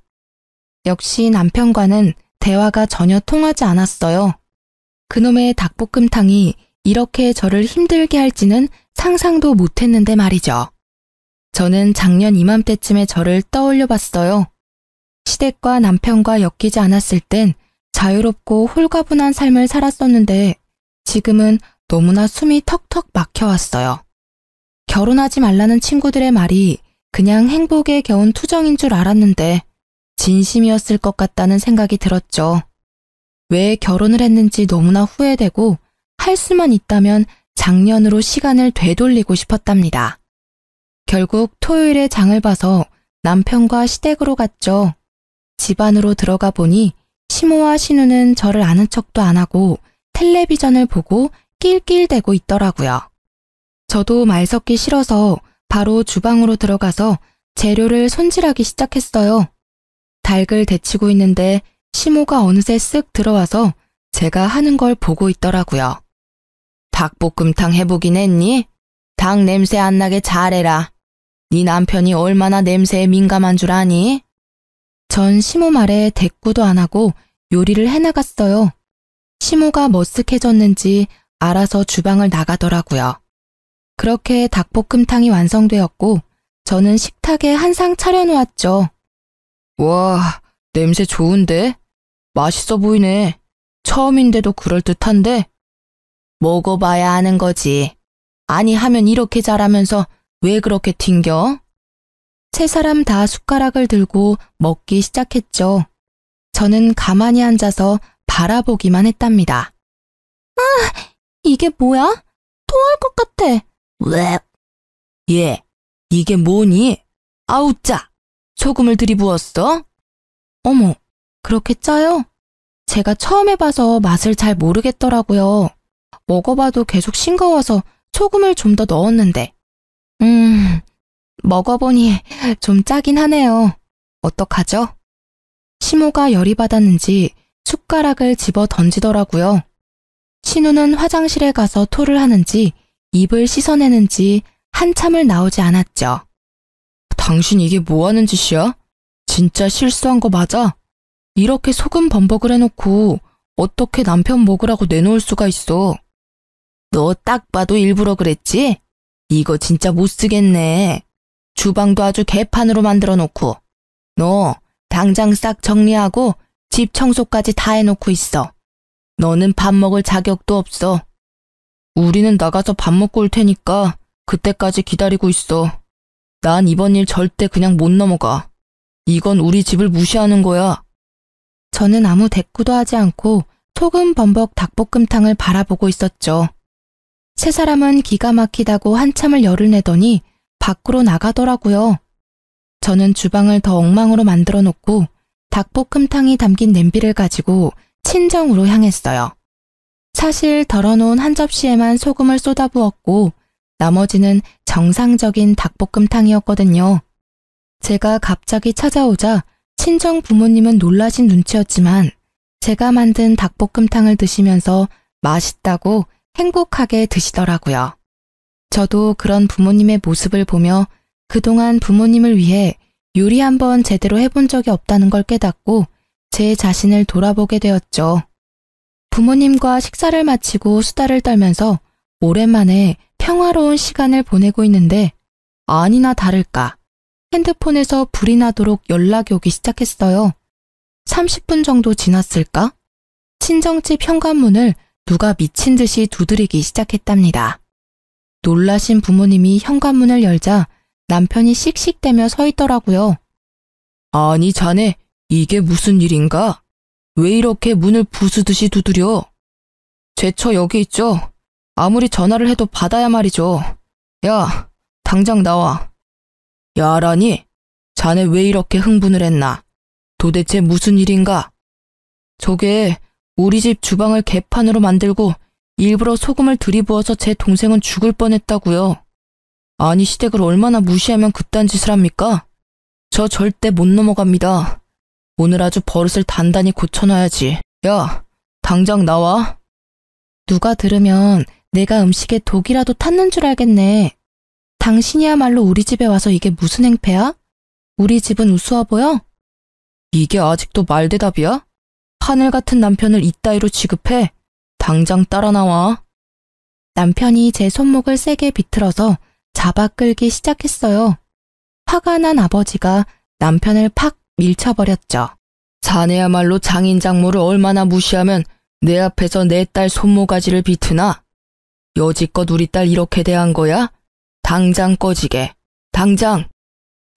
역시 남편과는 대화가 전혀 통하지 않았어요. 그놈의 닭볶음탕이 이렇게 저를 힘들게 할지는 상상도 못했는데 말이죠. 저는 작년 이맘때쯤에 저를 떠올려 봤어요. 시댁과 남편과 엮이지 않았을 땐 자유롭고 홀가분한 삶을 살았었는데 지금은 너무나 숨이 턱턱 막혀왔어요. 결혼하지 말라는 친구들의 말이 그냥 행복에 겨운 투정인 줄 알았는데 진심이었을 것 같다는 생각이 들었죠. 왜 결혼을 했는지 너무나 후회되고 할 수만 있다면 작년으로 시간을 되돌리고 싶었답니다. 결국 토요일에 장을 봐서 남편과 시댁으로 갔죠. 집 안으로 들어가 보니 시모와 신우는 저를 아는 척도 안 하고 텔레비전을 보고 낄낄대고 있더라고요. 저도 말 섞기 싫어서 바로 주방으로 들어가서 재료를 손질하기 시작했어요. 닭을 데치고 있는데 시모가 어느새 쓱 들어와서 제가 하는 걸 보고 있더라고요. 닭볶음탕 해보긴 했니? 닭 냄새 안 나게 잘해라. 네 남편이 얼마나 냄새에 민감한 줄 아니? 전 시모 말에 대꾸도 안 하고 요리를 해나갔어요. 시모가 머쓱해졌는지 알아서 주방을 나가더라고요. 그렇게 닭볶음탕이 완성되었고 저는 식탁에 한 상 차려놓았죠. 와, 냄새 좋은데? 맛있어 보이네. 처음인데도 그럴듯한데? 먹어봐야 아는 거지. 아니 하면 이렇게 잘하면서 왜 그렇게 튕겨? 세 사람 다 숟가락을 들고 먹기 시작했죠. 저는 가만히 앉아서 바라보기만 했답니다. 아, 이게 뭐야? 토할 것 같아. 왜? 얘, 이게 뭐니? 아우 짜! 소금을 들이부었어? 어머, 그렇게 짜요? 제가 처음 해봐서 맛을 잘 모르겠더라고요. 먹어봐도 계속 싱거워서 소금을 좀 더 넣었는데. 먹어보니 좀 짜긴 하네요. 어떡하죠? 시모가 열이 받았는지 숟가락을 집어 던지더라고요. 신우는 화장실에 가서 토를 하는지 입을 씻어내는지 한참을 나오지 않았죠. 당신 이게 뭐 하는 짓이야? 진짜 실수한 거 맞아? 이렇게 소금 범벅을 해놓고 어떻게 남편 먹으라고 내놓을 수가 있어? 너 딱 봐도 일부러 그랬지? 이거 진짜 못 쓰겠네. 주방도 아주 개판으로 만들어 놓고. 너 당장 싹 정리하고 집 청소까지 다 해놓고 있어. 너는 밥 먹을 자격도 없어. 우리는 나가서 밥 먹고 올 테니까 그때까지 기다리고 있어. 난 이번 일 절대 그냥 못 넘어가. 이건 우리 집을 무시하는 거야. 저는 아무 대꾸도 하지 않고 소금 범벅 닭볶음탕을 바라보고 있었죠. 세 사람은 기가 막히다고 한참을 열을 내더니 밖으로 나가더라고요. 저는 주방을 더 엉망으로 만들어 놓고 닭볶음탕이 담긴 냄비를 가지고 친정으로 향했어요. 사실 덜어놓은 한 접시에만 소금을 쏟아부었고 나머지는 정상적인 닭볶음탕이었거든요. 제가 갑자기 찾아오자 친정 부모님은 놀라신 눈치였지만 제가 만든 닭볶음탕을 드시면서 맛있다고 행복하게 드시더라고요. 저도 그런 부모님의 모습을 보며 그동안 부모님을 위해 요리 한번 제대로 해본 적이 없다는 걸 깨닫고 제 자신을 돌아보게 되었죠. 부모님과 식사를 마치고 수다를 떨면서 오랜만에 평화로운 시간을 보내고 있는데 아니나 다를까 핸드폰에서 불이 나도록 연락이 오기 시작했어요. 30분 정도 지났을까? 친정집 현관문을 누가 미친 듯이 두드리기 시작했답니다. 놀라신 부모님이 현관문을 열자 남편이 씩씩대며 서 있더라고요. 아니 자네, 이게 무슨 일인가? 왜 이렇게 문을 부수듯이 두드려? 제처 여기 있죠? 아무리 전화를 해도 받아야 말이죠. 야, 당장 나와. 야라니? 자네 왜 이렇게 흥분을 했나? 도대체 무슨 일인가? 저게 우리 집 주방을 개판으로 만들고 일부러 소금을 들이부어서 제 동생은 죽을 뻔했다고요. 아니 시댁을 얼마나 무시하면 그딴 짓을 합니까? 저 절대 못 넘어갑니다. 오늘 아주 버릇을 단단히 고쳐놔야지. 야, 당장 나와. 누가 들으면 내가 음식에 독이라도 탔는 줄 알겠네. 당신이야말로 우리 집에 와서 이게 무슨 행패야? 우리 집은 우스워 보여? 이게 아직도 말대답이야? 하늘 같은 남편을 이따위로 취급해? 당장 따라 나와. 남편이 제 손목을 세게 비틀어서 잡아 끌기 시작했어요. 화가 난 아버지가 남편을 팍 밀쳐버렸죠. 자네야말로 장인 장모를 얼마나 무시하면 내 앞에서 내 딸 손모가지를 비트나? 여지껏 우리 딸 이렇게 대한 거야? 당장 꺼지게. 당장!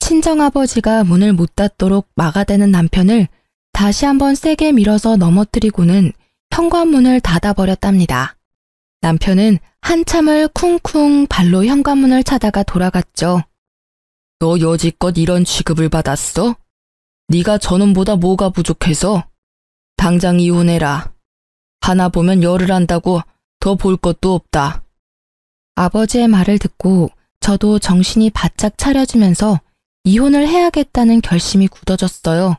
친정아버지가 문을 못 닫도록 막아대는 남편을 다시 한번 세게 밀어서 넘어뜨리고는 현관문을 닫아버렸답니다. 남편은 한참을 쿵쿵 발로 현관문을 차다가 돌아갔죠. 너 여지껏 이런 취급을 받았어? 네가 저놈보다 뭐가 부족해서? 당장 이혼해라. 하나 보면 열을 한다고 더 볼 것도 없다. 아버지의 말을 듣고 저도 정신이 바짝 차려지면서 이혼을 해야겠다는 결심이 굳어졌어요.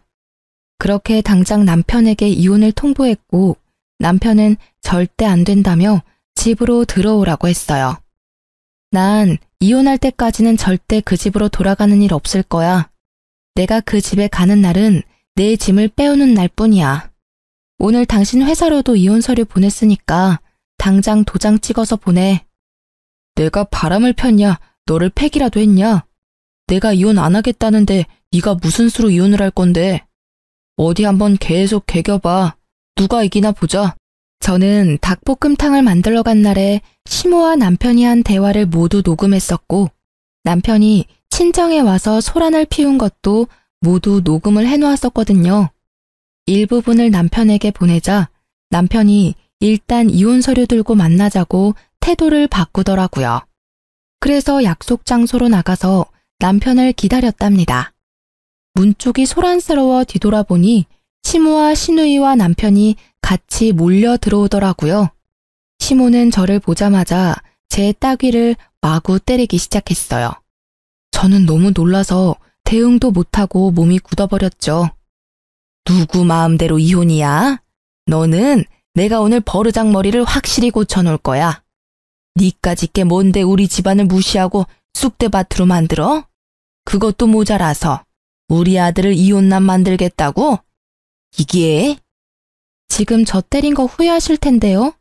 그렇게 당장 남편에게 이혼을 통보했고 남편은 절대 안 된다며 집으로 들어오라고 했어요. 난 이혼할 때까지는 절대 그 집으로 돌아가는 일 없을 거야. 내가 그 집에 가는 날은 내 짐을 빼오는 날뿐이야. 오늘 당신 회사로도 이혼 서류 보냈으니까 당장 도장 찍어서 보내. 내가 바람을 폈냐? 너를 패기라도 했냐? 내가 이혼 안 하겠다는데 네가 무슨 수로 이혼을 할 건데? 어디 한번 계속 개겨봐. 누가 이기나 보자. 저는 닭볶음탕을 만들러 간 날에 시모와 남편이 한 대화를 모두 녹음했었고 남편이 친정에 와서 소란을 피운 것도 모두 녹음을 해놓았었거든요. 일부분을 남편에게 보내자 남편이 일단 이혼 서류 들고 만나자고 태도를 바꾸더라고요. 그래서 약속 장소로 나가서 남편을 기다렸답니다. 문 쪽이 소란스러워 뒤돌아보니 시모와 시누이와 남편이 같이 몰려 들어오더라고요. 시모는 저를 보자마자 제 따귀를 마구 때리기 시작했어요. 저는 너무 놀라서 대응도 못하고 몸이 굳어버렸죠. 누구 마음대로 이혼이야? 너는 내가 오늘 버르장머리를 확실히 고쳐놓을 거야. 니까짓 게 뭔데 우리 집안을 무시하고 쑥대밭으로 만들어? 그것도 모자라서 우리 아들을 이혼남 만들겠다고? 이게? 지금 저 때린 거 후회하실 텐데요.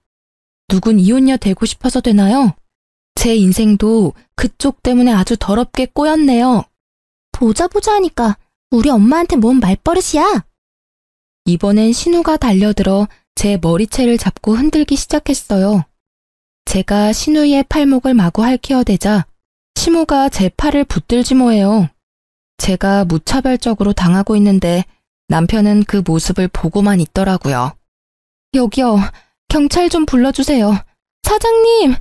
누군 이혼녀 되고 싶어서 되나요? 제 인생도 그쪽 때문에 아주 더럽게 꼬였네요. 보자 하니까 우리 엄마한테 뭔 말버릇이야? 이번엔 신우가 달려들어 제 머리채를 잡고 흔들기 시작했어요. 제가 신우의 팔목을 마구 핥히어대자 시모가 제 팔을 붙들지 뭐예요. 제가 무차별적으로 당하고 있는데 남편은 그 모습을 보고만 있더라고요. 여기요, 경찰 좀 불러주세요. 사장님!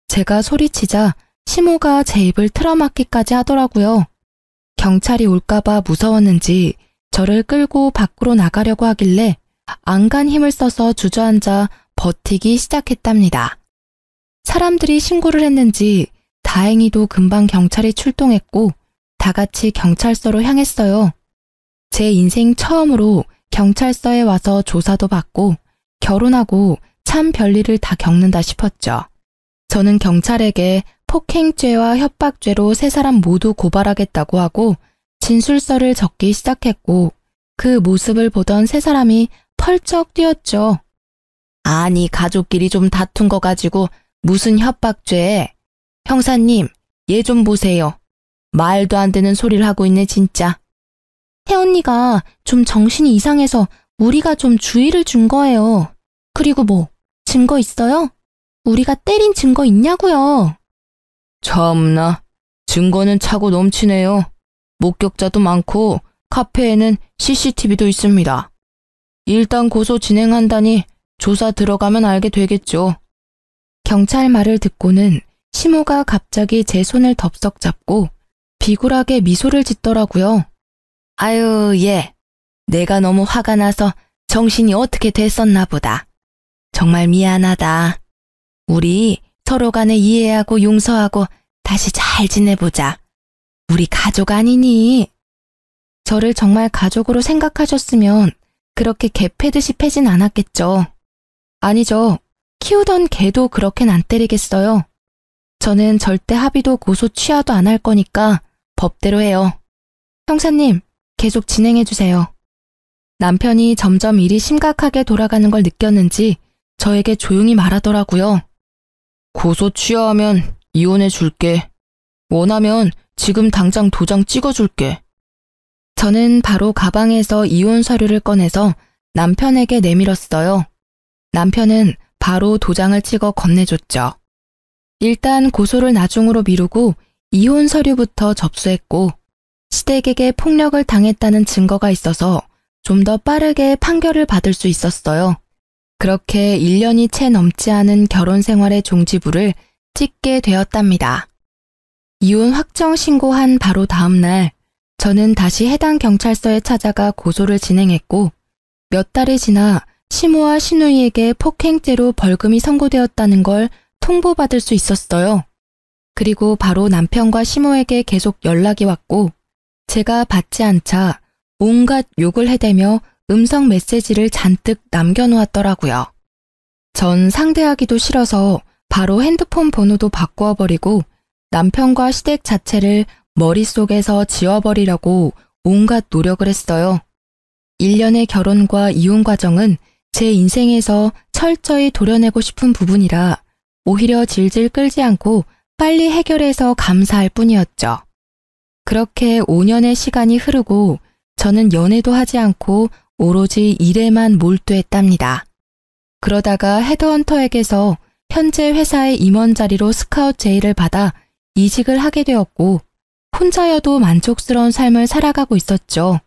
제가 소리치자 시모가 제 입을 틀어막기까지 하더라고요. 경찰이 올까봐 무서웠는지 저를 끌고 밖으로 나가려고 하길래 안간 힘을 써서 주저앉아 버티기 시작했답니다. 사람들이 신고를 했는지 다행히도 금방 경찰이 출동했고 다 같이 경찰서로 향했어요. 제 인생 처음으로 경찰서에 와서 조사도 받고 결혼하고 참 별일을 다 겪는다 싶었죠. 저는 경찰에게 폭행죄와 협박죄로 세 사람 모두 고발하겠다고 하고 진술서를 적기 시작했고 그 모습을 보던 세 사람이 펄쩍 뛰었죠. 아니 가족끼리 좀 다툰 거 가지고 무슨 협박죄? 형사님, 얘 좀 보세요. 말도 안 되는 소리를 하고 있네 진짜. 혜언니가 좀 정신이 이상해서 우리가 좀 주의를 준 거예요. 그리고 뭐 증거 있어요? 우리가 때린 증거 있냐고요. 참나, 증거는 차고 넘치네요. 목격자도 많고 카페에는 CCTV도 있습니다. 일단 고소 진행한다니 조사 들어가면 알게 되겠죠. 경찰 말을 듣고는 시모가 갑자기 제 손을 덥석 잡고 비굴하게 미소를 짓더라고요. 아유, 예. 내가 너무 화가 나서 정신이 어떻게 됐었나 보다. 정말 미안하다. 우리 서로 간에 이해하고 용서하고 다시 잘 지내보자. 우리 가족 아니니? 저를 정말 가족으로 생각하셨으면 그렇게 개 패듯이 패진 않았겠죠. 아니죠. 키우던 개도 그렇게는 안 때리겠어요. 저는 절대 합의도 고소 취하도 안 할 거니까 법대로 해요. 형사님, 계속 진행해주세요. 남편이 점점 일이 심각하게 돌아가는 걸 느꼈는지 저에게 조용히 말하더라고요. 고소 취하하면 이혼해 줄게. 원하면 지금 당장 도장 찍어줄게. 저는 바로 가방에서 이혼 서류를 꺼내서 남편에게 내밀었어요. 남편은 바로 도장을 찍어 건네줬죠. 일단 고소를 나중으로 미루고 이혼 서류부터 접수했고 시댁에게 폭력을 당했다는 증거가 있어서 좀 더 빠르게 판결을 받을 수 있었어요. 그렇게 1년이 채 넘지 않은 결혼 생활의 종지부를 찍게 되었답니다. 이혼 확정 신고한 바로 다음 날 저는 다시 해당 경찰서에 찾아가 고소를 진행했고 몇 달이 지나 시모와 시누이에게 폭행죄로 벌금이 선고되었다는 걸 통보받을 수 있었어요. 그리고 바로 남편과 시모에게 계속 연락이 왔고 제가 받지 않자 온갖 욕을 해대며 음성 메시지를 잔뜩 남겨놓았더라고요. 전 상대하기도 싫어서 바로 핸드폰 번호도 바꾸어버리고 남편과 시댁 자체를 머릿속에서 지워버리려고 온갖 노력을 했어요. 1년의 결혼과 이혼 과정은 제 인생에서 철저히 도려내고 싶은 부분이라 오히려 질질 끌지 않고 빨리 해결해서 감사할 뿐이었죠. 그렇게 5년의 시간이 흐르고 저는 연애도 하지 않고 오로지 일에만 몰두했답니다. 그러다가 헤드헌터에게서 현재 회사의 임원 자리로 스카웃 제의를 받아 이직을 하게 되었고 혼자여도 만족스러운 삶을 살아가고 있었죠.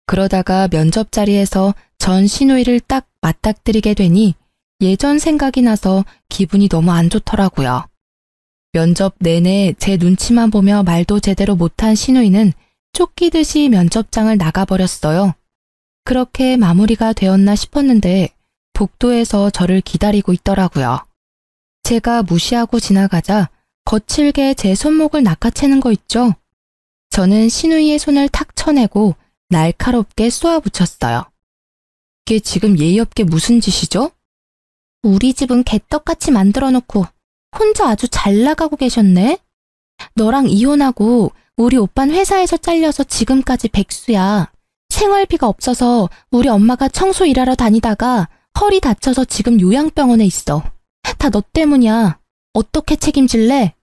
그러다가 면접 자리에서 전 시누이를 딱 맞닥뜨리게 되니 예전 생각이 나서 기분이 너무 안 좋더라고요. 면접 내내 제 눈치만 보며 말도 제대로 못한 시누이는 쫓기듯이 면접장을 나가버렸어요. 그렇게 마무리가 되었나 싶었는데 복도에서 저를 기다리고 있더라고요. 제가 무시하고 지나가자 거칠게 제 손목을 낚아채는 거 있죠? 저는 시누이의 손을 탁 쳐내고 날카롭게 쏘아붙였어요. 이게 지금 예의 없게 무슨 짓이죠? 우리 집은 개떡같이 만들어놓고 혼자 아주 잘 나가고 계셨네? 너랑 이혼하고 우리 오빤 회사에서 잘려서 지금까지 백수야. 생활비가 없어서 우리 엄마가 청소 일하러 다니다가 허리 다쳐서 지금 요양병원에 있어. 다 너 때문이야. 어떻게 책임질래?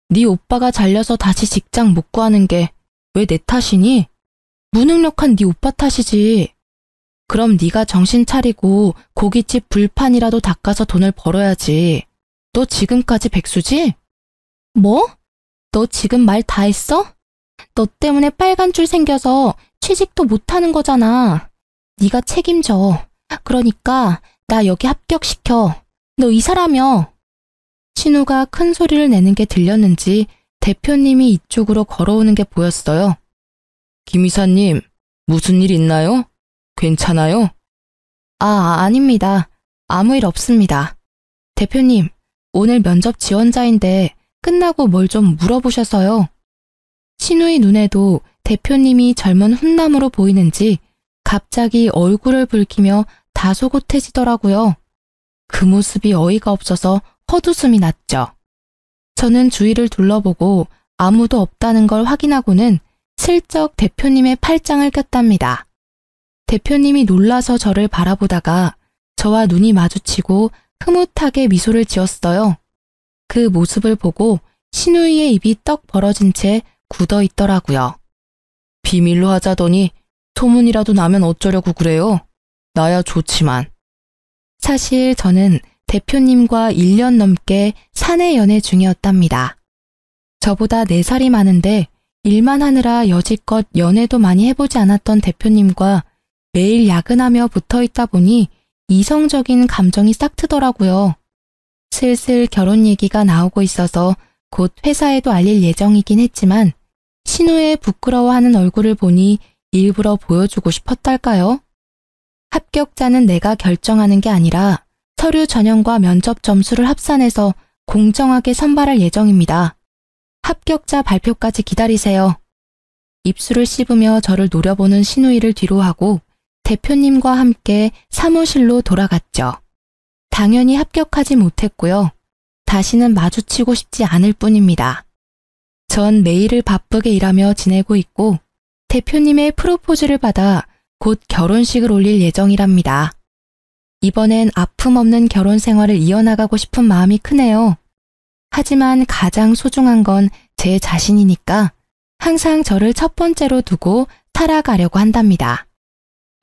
네 오빠가 잘려서 다시 직장 못 구하는 게 왜 내 탓이니? 무능력한 네 오빠 탓이지. 그럼 네가 정신 차리고 고깃집 불판이라도 닦아서 돈을 벌어야지. 너 지금까지 백수지? 뭐? 너 지금 말 다 했어? 너 때문에 빨간 줄 생겨서 취직도 못하는 거잖아. 네가 책임져. 그러니까 나 여기 합격시켜. 너 이사라며. 신우가 큰 소리를 내는 게 들렸는지 대표님이 이쪽으로 걸어오는 게 보였어요. 김 이사님, 무슨 일 있나요? 괜찮아요? 아닙니다. 아무 일 없습니다. 대표님, 오늘 면접 지원자인데 끝나고 뭘 좀 물어보셔서요. 신우의 눈에도 대표님이 젊은 훈남으로 보이는지 갑자기 얼굴을 붉히며 다소곳해지더라고요. 그 모습이 어이가 없어서 헛웃음이 났죠. 저는 주위를 둘러보고 아무도 없다는 걸 확인하고는 슬쩍 대표님의 팔짱을 꼈답니다. 대표님이 놀라서 저를 바라보다가 저와 눈이 마주치고 흐뭇하게 미소를 지었어요. 그 모습을 보고 신우이의 입이 떡 벌어진 채 굳어 있더라고요. 비밀로 하자더니 소문이라도 나면 어쩌려고 그래요? 나야 좋지만. 사실 저는 대표님과 1년 넘게 사내 연애 중이었답니다. 저보다 4살이 많은데 일만 하느라 여지껏 연애도 많이 해보지 않았던 대표님과 매일 야근하며 붙어있다 보니 이성적인 감정이 싹 트더라고요. 슬슬 결혼 얘기가 나오고 있어서 곧 회사에도 알릴 예정이긴 했지만 신우의 부끄러워하는 얼굴을 보니 일부러 보여주고 싶었달까요? 합격자는 내가 결정하는 게 아니라 서류 전형과 면접 점수를 합산해서 공정하게 선발할 예정입니다. 합격자 발표까지 기다리세요. 입술을 씹으며 저를 노려보는 신우이를 뒤로하고 대표님과 함께 사무실로 돌아갔죠. 당연히 합격하지 못했고요. 다시는 마주치고 싶지 않을 뿐입니다. 전 매일을 바쁘게 일하며 지내고 있고 대표님의 프로포즈를 받아 곧 결혼식을 올릴 예정이랍니다. 이번엔 아픔 없는 결혼 생활을 이어나가고 싶은 마음이 크네요. 하지만 가장 소중한 건 제 자신이니까 항상 저를 첫 번째로 두고 살아가려고 한답니다.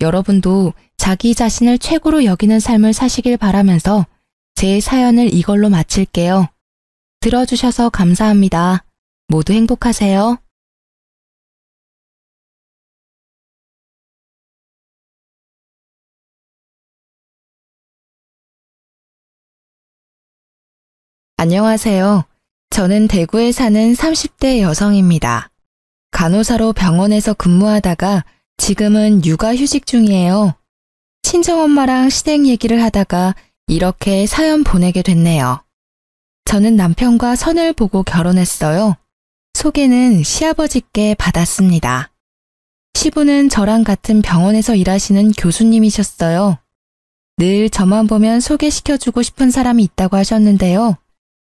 여러분도 자기 자신을 최고로 여기는 삶을 사시길 바라면서 제 사연을 이걸로 마칠게요. 들어주셔서 감사합니다. 모두 행복하세요. 안녕하세요. 저는 대구에 사는 30대 여성입니다. 간호사로 병원에서 근무하다가 지금은 육아휴직 중이에요. 친정엄마랑 시댁 얘기를 하다가 이렇게 사연 보내게 됐네요. 저는 남편과 선을 보고 결혼했어요. 소개는 시아버지께 받았습니다. 시부는 저랑 같은 병원에서 일하시는 교수님이셨어요. 늘 저만 보면 소개시켜주고 싶은 사람이 있다고 하셨는데요.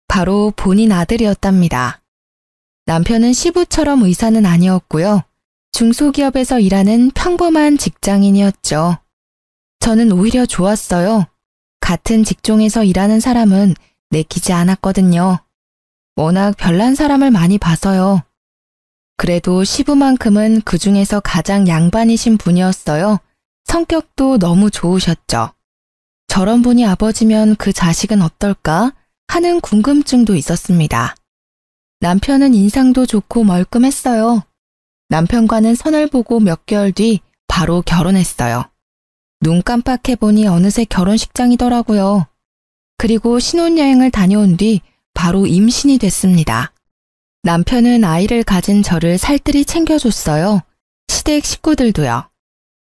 바로 본인 아들이었답니다. 남편은 시부처럼 의사는 아니었고요. 중소기업에서 일하는 평범한 직장인이었죠. 저는 오히려 좋았어요. 같은 직종에서 일하는 사람은 내키지 않았거든요. 워낙 별난 사람을 많이 봐서요. 그래도 시부만큼은 그 중에서 가장 양반이신 분이었어요. 성격도 너무 좋으셨죠. 저런 분이 아버지면 그 자식은 어떨까 하는 궁금증도 있었습니다. 남편은 인상도 좋고 멀끔했어요. 남편과는 선을 보고 몇 개월 뒤 바로 결혼했어요. 눈 깜빡해보니 어느새 결혼식장이더라고요. 그리고 신혼여행을 다녀온 뒤 바로 임신이 됐습니다. 남편은 아이를 가진 저를 살뜰히 챙겨줬어요. 시댁 식구들도요.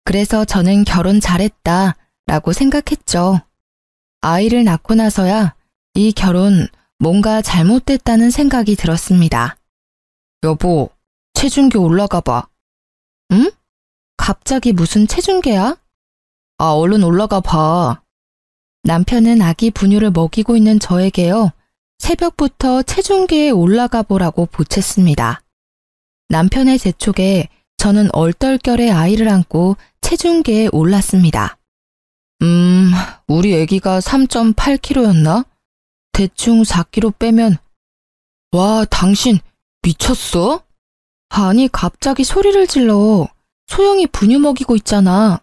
그래서 저는 결혼 잘했다 라고 생각했죠. 아이를 낳고 나서야 이 결혼 뭔가 잘못됐다는 생각이 들었습니다. 여보, 체중계 올라가 봐. 응? 갑자기 무슨 체중계야? 아, 얼른 올라가 봐. 남편은 아기 분유를 먹이고 있는 저에게요. 새벽부터 체중계에 올라가 보라고 보챘습니다. 남편의 재촉에 저는 얼떨결에 아이를 안고 체중계에 올랐습니다. 우리 아기가 3.8kg였나? 대충 4kg 빼면 와, 당신 미쳤어? 아니, 갑자기 소리를 질러. 소영이 분유 먹이고 있잖아.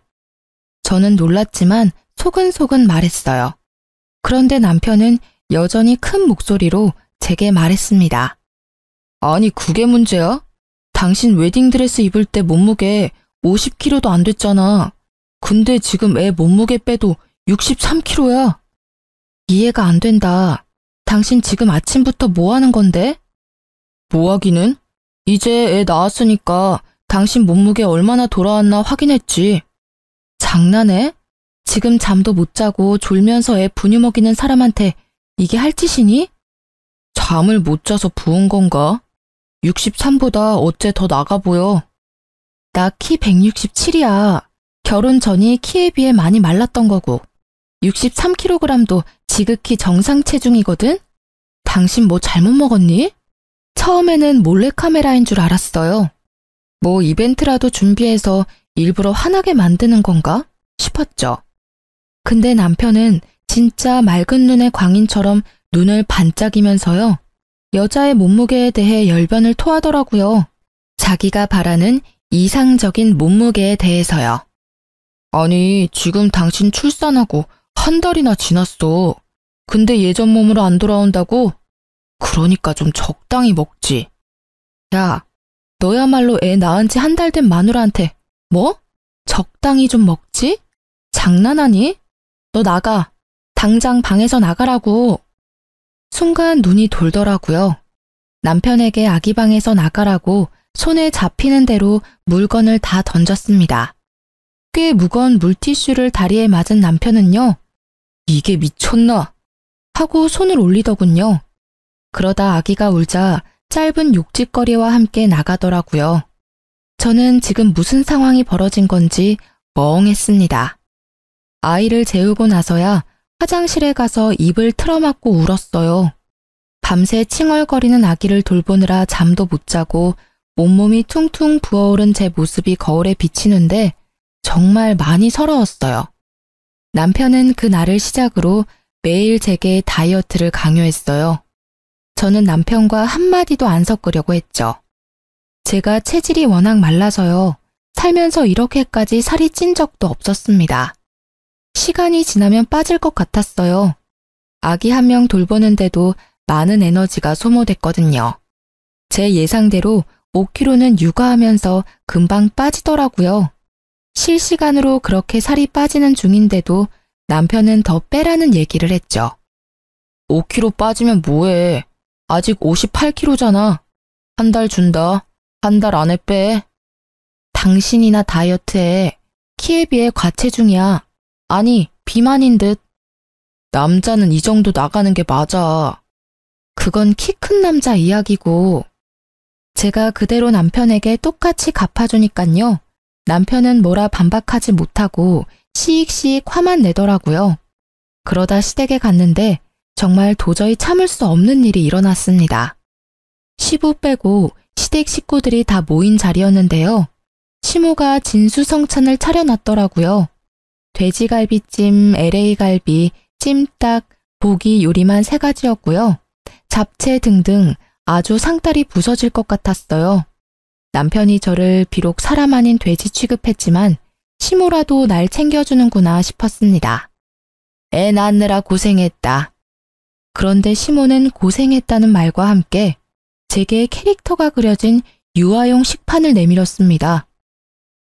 저는 놀랐지만 소근소근 말했어요. 그런데 남편은 여전히 큰 목소리로 제게 말했습니다. 아니, 그게 문제야? 당신 웨딩드레스 입을 때 몸무게 50kg도 안 됐잖아. 근데 지금 애 몸무게 빼도 63kg야. 이해가 안 된다. 당신 지금 아침부터 뭐 하는 건데? 뭐 하기는? 이제 애 낳았으니까 당신 몸무게 얼마나 돌아왔나 확인했지. 장난해? 지금 잠도 못 자고 졸면서 애 분유 먹이는 사람한테 이게 할 짓이니? 잠을 못 자서 부은 건가? 63보다 어째 더 나가 보여. 나 키 167이야. 결혼 전이 키에 비해 많이 말랐던 거고 63kg도 지극히 정상 체중이거든? 당신 뭐 잘못 먹었니? 처음에는 몰래카메라인 줄 알았어요. 뭐 이벤트라도 준비해서 일부러 화나게 만드는 건가 싶었죠. 근데 남편은 진짜 맑은 눈의 광인처럼 눈을 반짝이면서요. 여자의 몸무게에 대해 열변을 토하더라고요. 자기가 바라는 이상적인 몸무게에 대해서요. 아니, 지금 당신 출산하고 한 달이나 지났어. 근데 예전 몸으로 안 돌아온다고? 그러니까 좀 적당히 먹지. 야, 너야말로 애 낳은 지 한 달 된 마누라한테 뭐? 적당히 좀 먹지? 장난하니? 너 나가. 당장 방에서 나가라고. 순간 눈이 돌더라고요. 남편에게 아기 방에서 나가라고 손에 잡히는 대로 물건을 다 던졌습니다. 꽤 무거운 물티슈를 다리에 맞은 남편은요. 이게 미쳤나? 하고 손을 올리더군요. 그러다 아기가 울자 짧은 욕짓거리와 함께 나가더라고요. 저는 지금 무슨 상황이 벌어진 건지 멍했습니다. 아이를 재우고 나서야 화장실에 가서 입을 틀어막고 울었어요. 밤새 칭얼거리는 아기를 돌보느라 잠도 못 자고 온몸이 퉁퉁 부어오른 제 모습이 거울에 비치는데 정말 많이 서러웠어요. 남편은 그 날을 시작으로 매일 제게 다이어트를 강요했어요. 저는 남편과 한마디도 안 섞으려고 했죠. 제가 체질이 워낙 말라서요. 살면서 이렇게까지 살이 찐 적도 없었습니다. 시간이 지나면 빠질 것 같았어요. 아기 한 명 돌보는데도 많은 에너지가 소모됐거든요. 제 예상대로 5kg는 육아하면서 금방 빠지더라고요. 실시간으로 그렇게 살이 빠지는 중인데도 남편은 더 빼라는 얘기를 했죠. 5kg 빠지면 뭐해? 아직 58kg잖아. 한 달 준다. 한 달 안에 빼. 당신이나 다이어트해. 키에 비해 과체중이야. 아니, 비만인 듯. 남자는 이 정도 나가는 게 맞아. 그건 키 큰 남자 이야기고. 제가 그대로 남편에게 똑같이 갚아주니깐요. 남편은 뭐라 반박하지 못하고 시익시익 화만 내더라고요. 그러다 시댁에 갔는데 정말 도저히 참을 수 없는 일이 일어났습니다. 시부 빼고 시댁 식구들이 다 모인 자리였는데요. 시모가 진수성찬을 차려놨더라고요. 돼지갈비찜, LA갈비, 찜닭, 고기 요리만 3가지였고요. 잡채 등등 아주 상다리 부서질 것 같았어요. 남편이 저를 비록 사람 아닌 돼지 취급했지만 시모라도 날 챙겨주는구나 싶었습니다. 애 낳느라 고생했다. 그런데 시모는 고생했다는 말과 함께 제게 캐릭터가 그려진 유아용 식판을 내밀었습니다.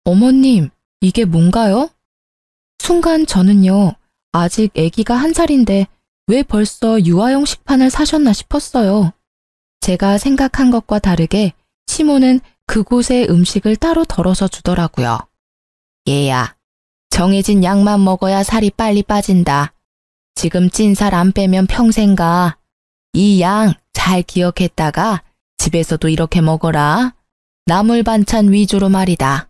어머님, 이게 뭔가요? 순간 저는요, 아직 아기가 1살인데 왜 벌써 유아용 식판을 사셨나 싶었어요. 제가 생각한 것과 다르게 시모는 그곳에 음식을 따로 덜어서 주더라고요. 얘야, 정해진 양만 먹어야 살이 빨리 빠진다. 지금 찐 살 안 빼면 평생 가. 이 양 잘 기억했다가 집에서도 이렇게 먹어라. 나물 반찬 위주로 말이다.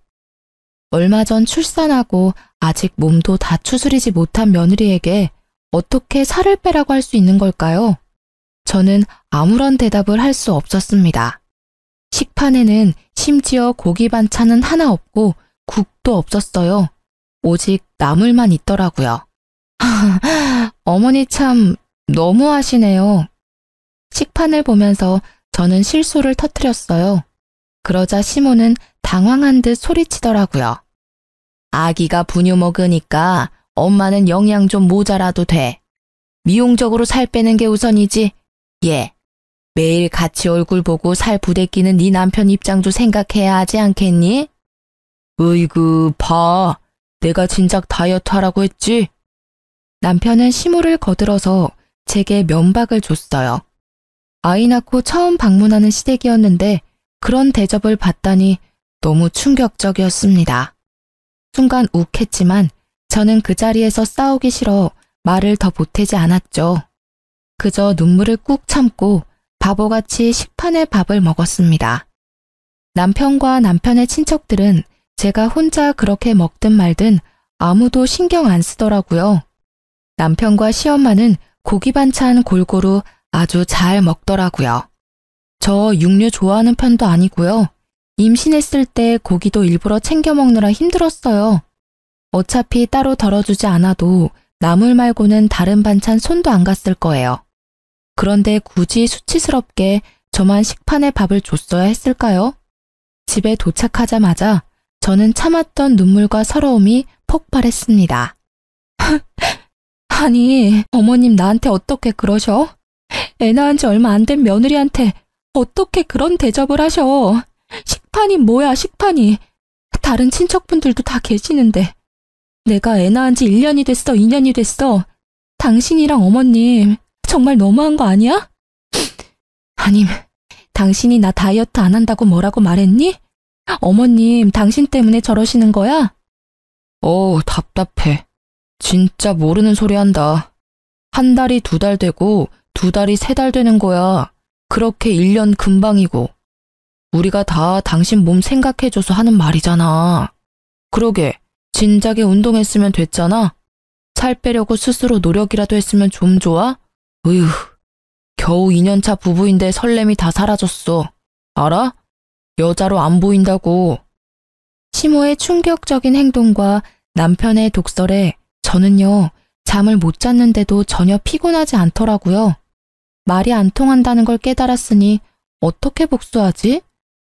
얼마 전 출산하고 아직 몸도 다 추스리지 못한 며느리에게 어떻게 살을 빼라고 할 수 있는 걸까요? 저는 아무런 대답을 할 수 없었습니다. 식판에는 심지어 고기 반찬은 하나 없고 국도 없었어요. 오직 나물만 있더라고요. 어머니 참 너무하시네요. 식판을 보면서 저는 실소를 터뜨렸어요. 그러자 시모는 당황한 듯 소리치더라고요. 아기가 분유 먹으니까 엄마는 영양 좀 모자라도 돼. 미용적으로 살 빼는 게 우선이지. 예. 매일 같이 얼굴 보고 살 부대끼는 네 남편 입장도 생각해야 하지 않겠니? 으이그, 봐. 내가 진작 다이어트 하라고 했지? 남편은 시모를 거들어서 제게 면박을 줬어요. 아이 낳고 처음 방문하는 시댁이었는데 그런 대접을 받다니 너무 충격적이었습니다. 순간 욱했지만 저는 그 자리에서 싸우기 싫어 말을 더 보태지 않았죠. 그저 눈물을 꾹 참고 바보같이 식판에 밥을 먹었습니다. 남편과 남편의 친척들은 제가 혼자 그렇게 먹든 말든 아무도 신경 안 쓰더라고요. 남편과 시엄마는 고기 반찬 골고루 아주 잘 먹더라고요. 저 육류 좋아하는 편도 아니고요. 임신했을 때 고기도 일부러 챙겨 먹느라 힘들었어요. 어차피 따로 덜어주지 않아도 나물 말고는 다른 반찬 손도 안 갔을 거예요. 그런데 굳이 수치스럽게 저만 식판에 밥을 줬어야 했을까요? 집에 도착하자마자 저는 참았던 눈물과 서러움이 폭발했습니다. 아니, 어머님 나한테 어떻게 그러셔? 애 낳은 지 얼마 안 된 며느리한테 어떻게 그런 대접을 하셔? 식판이 뭐야, 식판이. 다른 친척분들도 다 계시는데. 내가 애 낳은 지 1년이 됐어, 2년이 됐어. 당신이랑 어머님 정말 너무한 거 아니야? 아님, 당신이 나 다이어트 안 한다고 뭐라고 말했니? 어머님, 당신 때문에 저러시는 거야? 답답해. 진짜 모르는 소리 한다. 한 달이 2달 되고 2달이 3달 되는 거야. 그렇게 1년 금방이고. 우리가 다 당신 몸 생각해줘서 하는 말이잖아. 그러게, 진작에 운동했으면 됐잖아. 살 빼려고 스스로 노력이라도 했으면 좀 좋아? 으휴, 겨우 2년차 부부인데 설렘이 다 사라졌어. 알아? 여자로 안 보인다고. 시모의 충격적인 행동과 남편의 독설에 저는요, 잠을 못 잤는데도 전혀 피곤하지 않더라고요. 말이 안 통한다는 걸 깨달았으니 어떻게 복수하지?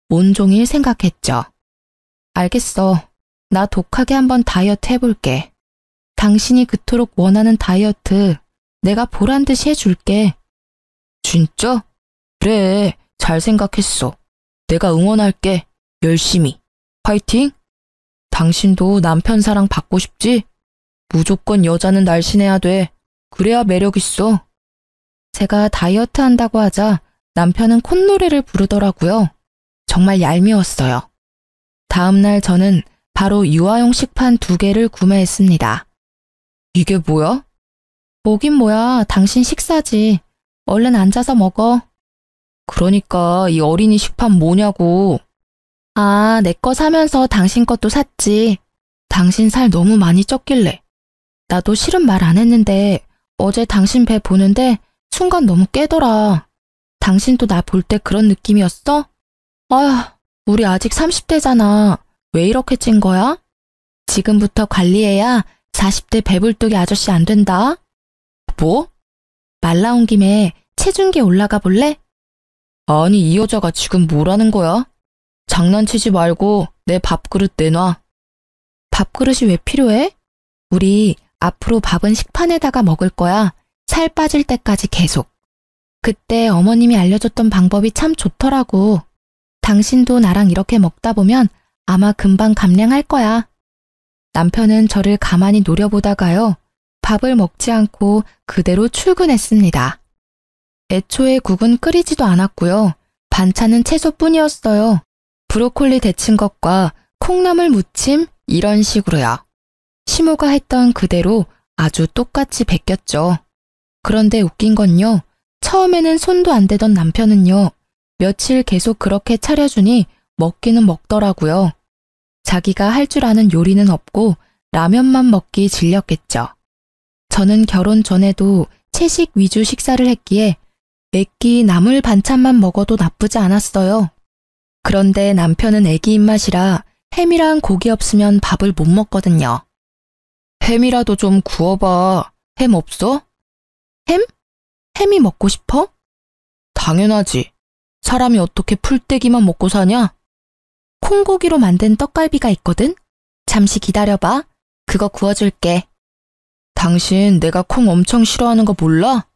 온종일 생각했죠. 알겠어. 나 독하게 한번 다이어트 해볼게. 당신이 그토록 원하는 다이어트 내가 보란 듯이 해줄게. 진짜? 그래, 잘 생각했어. 내가 응원할게. 열심히. 화이팅! 당신도 남편 사랑 받고 싶지? 무조건 여자는 날씬해야 돼. 그래야 매력 있어. 제가 다이어트 한다고 하자 남편은 콧노래를 부르더라고요. 정말 얄미웠어요. 다음날 저는 바로 유아용 식판 2개를 구매했습니다. 이게 뭐야? 뭐긴 뭐야, 당신 식사지. 얼른 앉아서 먹어. 그러니까 이 어린이 식판 뭐냐고. 아, 내 거 사면서 당신 것도 샀지. 당신 살 너무 많이 쪘길래. 나도 실은 말 안 했는데 어제 당신 배 보는데 순간 너무 깨더라. 당신도 나 볼 때 그런 느낌이었어? 아휴, 우리 아직 30대잖아. 왜 이렇게 찐 거야? 지금부터 관리해야 40대 배불뚝이 아저씨 안 된다. 뭐? 말 나온 김에 체중계 올라가 볼래? 아니, 이 여자가 지금 뭐라는 거야? 장난치지 말고 내 밥그릇 내놔. 밥그릇이 왜 필요해? 우리 앞으로 밥은 식판에다가 먹을 거야. 살 빠질 때까지 계속. 그때 어머님이 알려줬던 방법이 참 좋더라고. 당신도 나랑 이렇게 먹다 보면 아마 금방 감량할 거야. 남편은 저를 가만히 노려보다가요. 밥을 먹지 않고 그대로 출근했습니다. 애초에 국은 끓이지도 않았고요. 반찬은 채소뿐이었어요. 브로콜리 데친 것과 콩나물 무침 이런 식으로요. 시모가 했던 그대로 아주 똑같이 베꼈죠. 그런데 웃긴 건요. 처음에는 손도 안 대던 남편은요. 며칠 계속 그렇게 차려주니 먹기는 먹더라고요. 자기가 할 줄 아는 요리는 없고 라면만 먹기 질렸겠죠. 저는 결혼 전에도 채식 위주 식사를 했기에 매끼 나물 반찬만 먹어도 나쁘지 않았어요. 그런데 남편은 애기 입맛이라 햄이랑 고기 없으면 밥을 못 먹거든요. 햄이라도 좀 구워봐. 햄 없어? 햄? 햄이 먹고 싶어? 당연하지. 사람이 어떻게 풀떼기만 먹고 사냐? 콩고기로 만든 떡갈비가 있거든? 잠시 기다려봐. 그거 구워줄게. 당신 내가 콩 엄청 싫어하는 거 몰라?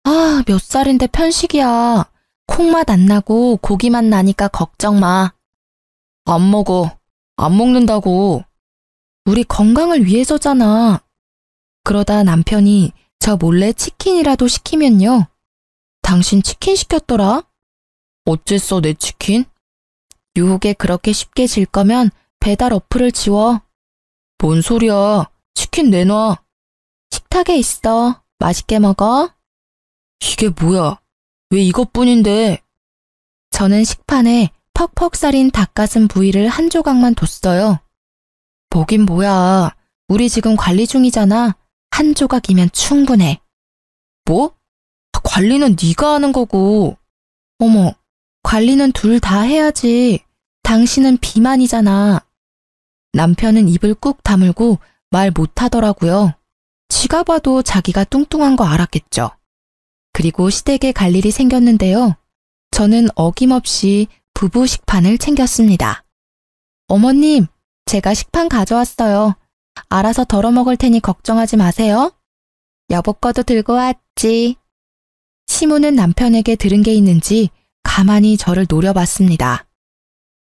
아, 몇 살인데 편식이야. 콩맛 안 나고 고기맛 나니까 걱정 마. 안 먹어. 안 먹는다고. 우리 건강을 위해서잖아. 그러다 남편이 저 몰래 치킨이라도 시키면요. 당신 치킨 시켰더라? 어쨌어 내 치킨? 유혹에 그렇게 쉽게 질 거면 배달 어플을 지워. 뭔 소리야. 치킨 내놔. 식탁에 있어. 맛있게 먹어. 이게 뭐야? 왜 이것뿐인데? 저는 식판에 퍽퍽 썰인 닭가슴 부위를 한 조각만 뒀어요. 뭐긴 뭐야. 우리 지금 관리 중이잖아. 한 조각이면 충분해. 뭐? 관리는 네가 하는 거고. 어머, 관리는 둘 다 해야지. 당신은 비만이잖아. 남편은 입을 꾹 다물고 말 못하더라고요. 지가 봐도 자기가 뚱뚱한 거 알았겠죠. 그리고 시댁에 갈 일이 생겼는데요. 저는 어김없이 부부 식판을 챙겼습니다. 어머님, 제가 식판 가져왔어요. 알아서 덜어 먹을 테니 걱정하지 마세요. 여보 거도 들고 왔지. 시모는 남편에게 들은 게 있는지 가만히 저를 노려봤습니다.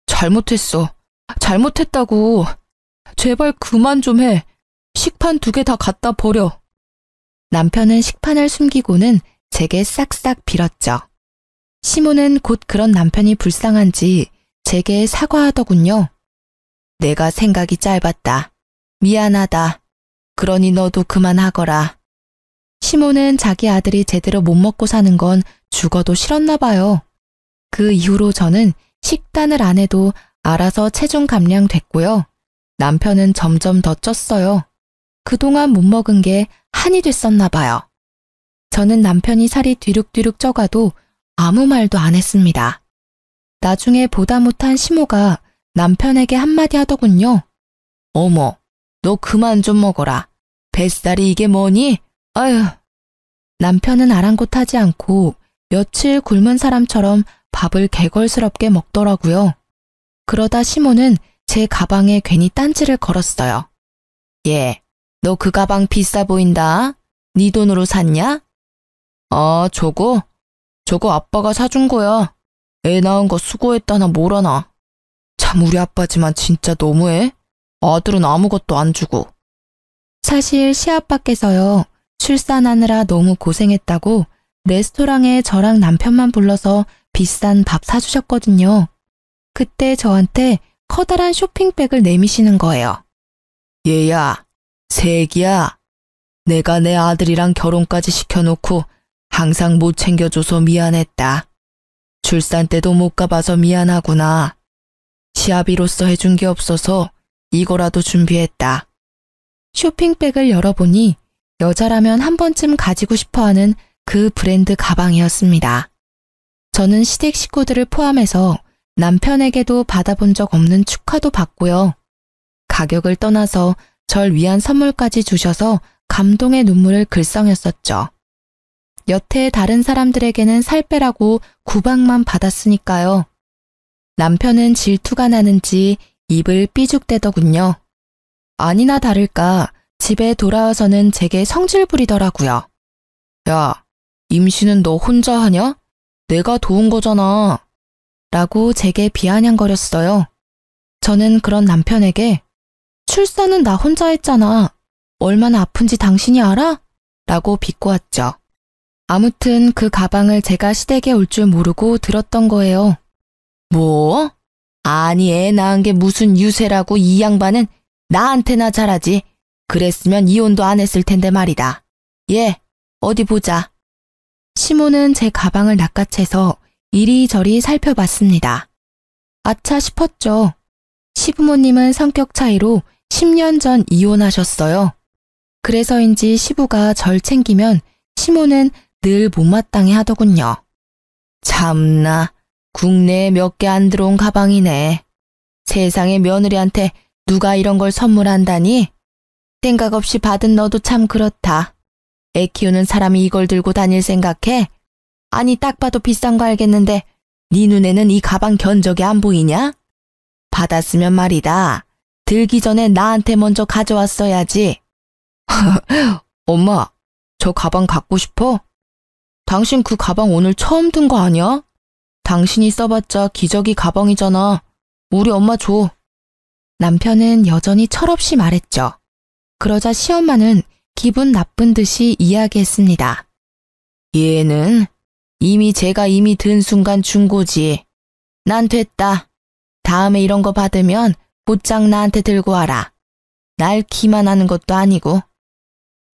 잘못했어. 잘못했다고. 제발 그만 좀 해. 식판 2개 다 갖다 버려. 남편은 식판을 숨기고는 제게 싹싹 빌었죠. 시모는 곧 그런 남편이 불쌍한지 제게 사과하더군요. 내가 생각이 짧았다. 미안하다. 그러니 너도 그만하거라. 시모는 자기 아들이 제대로 못 먹고 사는 건 죽어도 싫었나 봐요. 그 이후로 저는 식단을 안 해도 알아서 체중 감량됐고요. 남편은 점점 더 쪘어요. 그동안 못 먹은 게 한이 됐었나 봐요. 저는 남편이 살이 뒤룩뒤룩 쪄가도 아무 말도 안 했습니다. 나중에 보다 못한 시모가 남편에게 한마디 하더군요. 어머, 너 그만 좀 먹어라. 뱃살이 이게 뭐니? 아휴. 남편은 아랑곳하지 않고 며칠 굶은 사람처럼 밥을 개걸스럽게 먹더라고요. 그러다 시모는 제 가방에 괜히 딴지를 걸었어요. 얘, 너 그 가방 비싸 보인다. 네 돈으로 샀냐? 아, 저거 아빠가 사준 거야. 애 낳은 거 수고했다나 뭐라나. 참 우리 아빠지만 진짜 너무해. 아들은 아무것도 안 주고. 사실 시아빠께서요. 출산하느라 너무 고생했다고 레스토랑에 저랑 남편만 불러서 비싼 밥 사주셨거든요. 그때 저한테 커다란 쇼핑백을 내미시는 거예요. 얘야, 새애기야. 내가 내 아들이랑 결혼까지 시켜놓고 항상 못 챙겨줘서 미안했다. 출산 때도 못 가봐서 미안하구나. 시아비로서 해준 게 없어서 이거라도 준비했다. 쇼핑백을 열어보니 여자라면 한 번쯤 가지고 싶어하는 그 브랜드 가방이었습니다. 저는 시댁 식구들을 포함해서 남편에게도 받아본 적 없는 축하도 받고요. 가격을 떠나서 절 위한 선물까지 주셔서 감동의 눈물을 글썽였었죠. 여태 다른 사람들에게는 살 빼라고 구박만 받았으니까요. 남편은 질투가 나는지 입을 삐죽대더군요. 아니나 다를까 집에 돌아와서는 제게 성질 부리더라고요. 야, 임신은 너 혼자 하냐? 내가 도운 거잖아. 라고 제게 비아냥거렸어요. 저는 그런 남편에게 출산은 나 혼자 했잖아. 얼마나 아픈지 당신이 알아? 라고 비꼬았죠. 아무튼 그 가방을 제가 시댁에 올 줄 모르고 들었던 거예요. 뭐? 아니 애 낳은 게 무슨 유세라고 이 양반은 나한테나 잘하지. 그랬으면 이혼도 안 했을 텐데 말이다. 얘, 어디 보자. 시모는 제 가방을 낚아채서 이리저리 살펴봤습니다. 아차 싶었죠. 시부모님은 성격 차이로 10년 전 이혼하셨어요. 그래서인지 시부가 절 챙기면 시모는 늘 못마땅해 하더군요. 참나, 국내에 몇 개 안 들어온 가방이네. 세상에 며느리한테 누가 이런 걸 선물한다니? 생각 없이 받은 너도 참 그렇다. 애 키우는 사람이 이걸 들고 다닐 생각해? 아니 딱 봐도 비싼 거 알겠는데 네 눈에는 이 가방 견적이 안 보이냐? 받았으면 말이다. 들기 전에 나한테 먼저 가져왔어야지. 엄마, 저 가방 갖고 싶어? 당신 그 가방 오늘 처음 든 거 아니야? 당신이 써봤자 기저귀 가방이잖아. 우리 엄마 줘. 남편은 여전히 철없이 말했죠. 그러자 시엄마는 기분 나쁜 듯이 이야기했습니다. 얘는 제가 이미 든 순간 준 거지. 난 됐다. 다음에 이런 거 받으면 곧장 나한테 들고 와라. 날 기만하는 것도 아니고.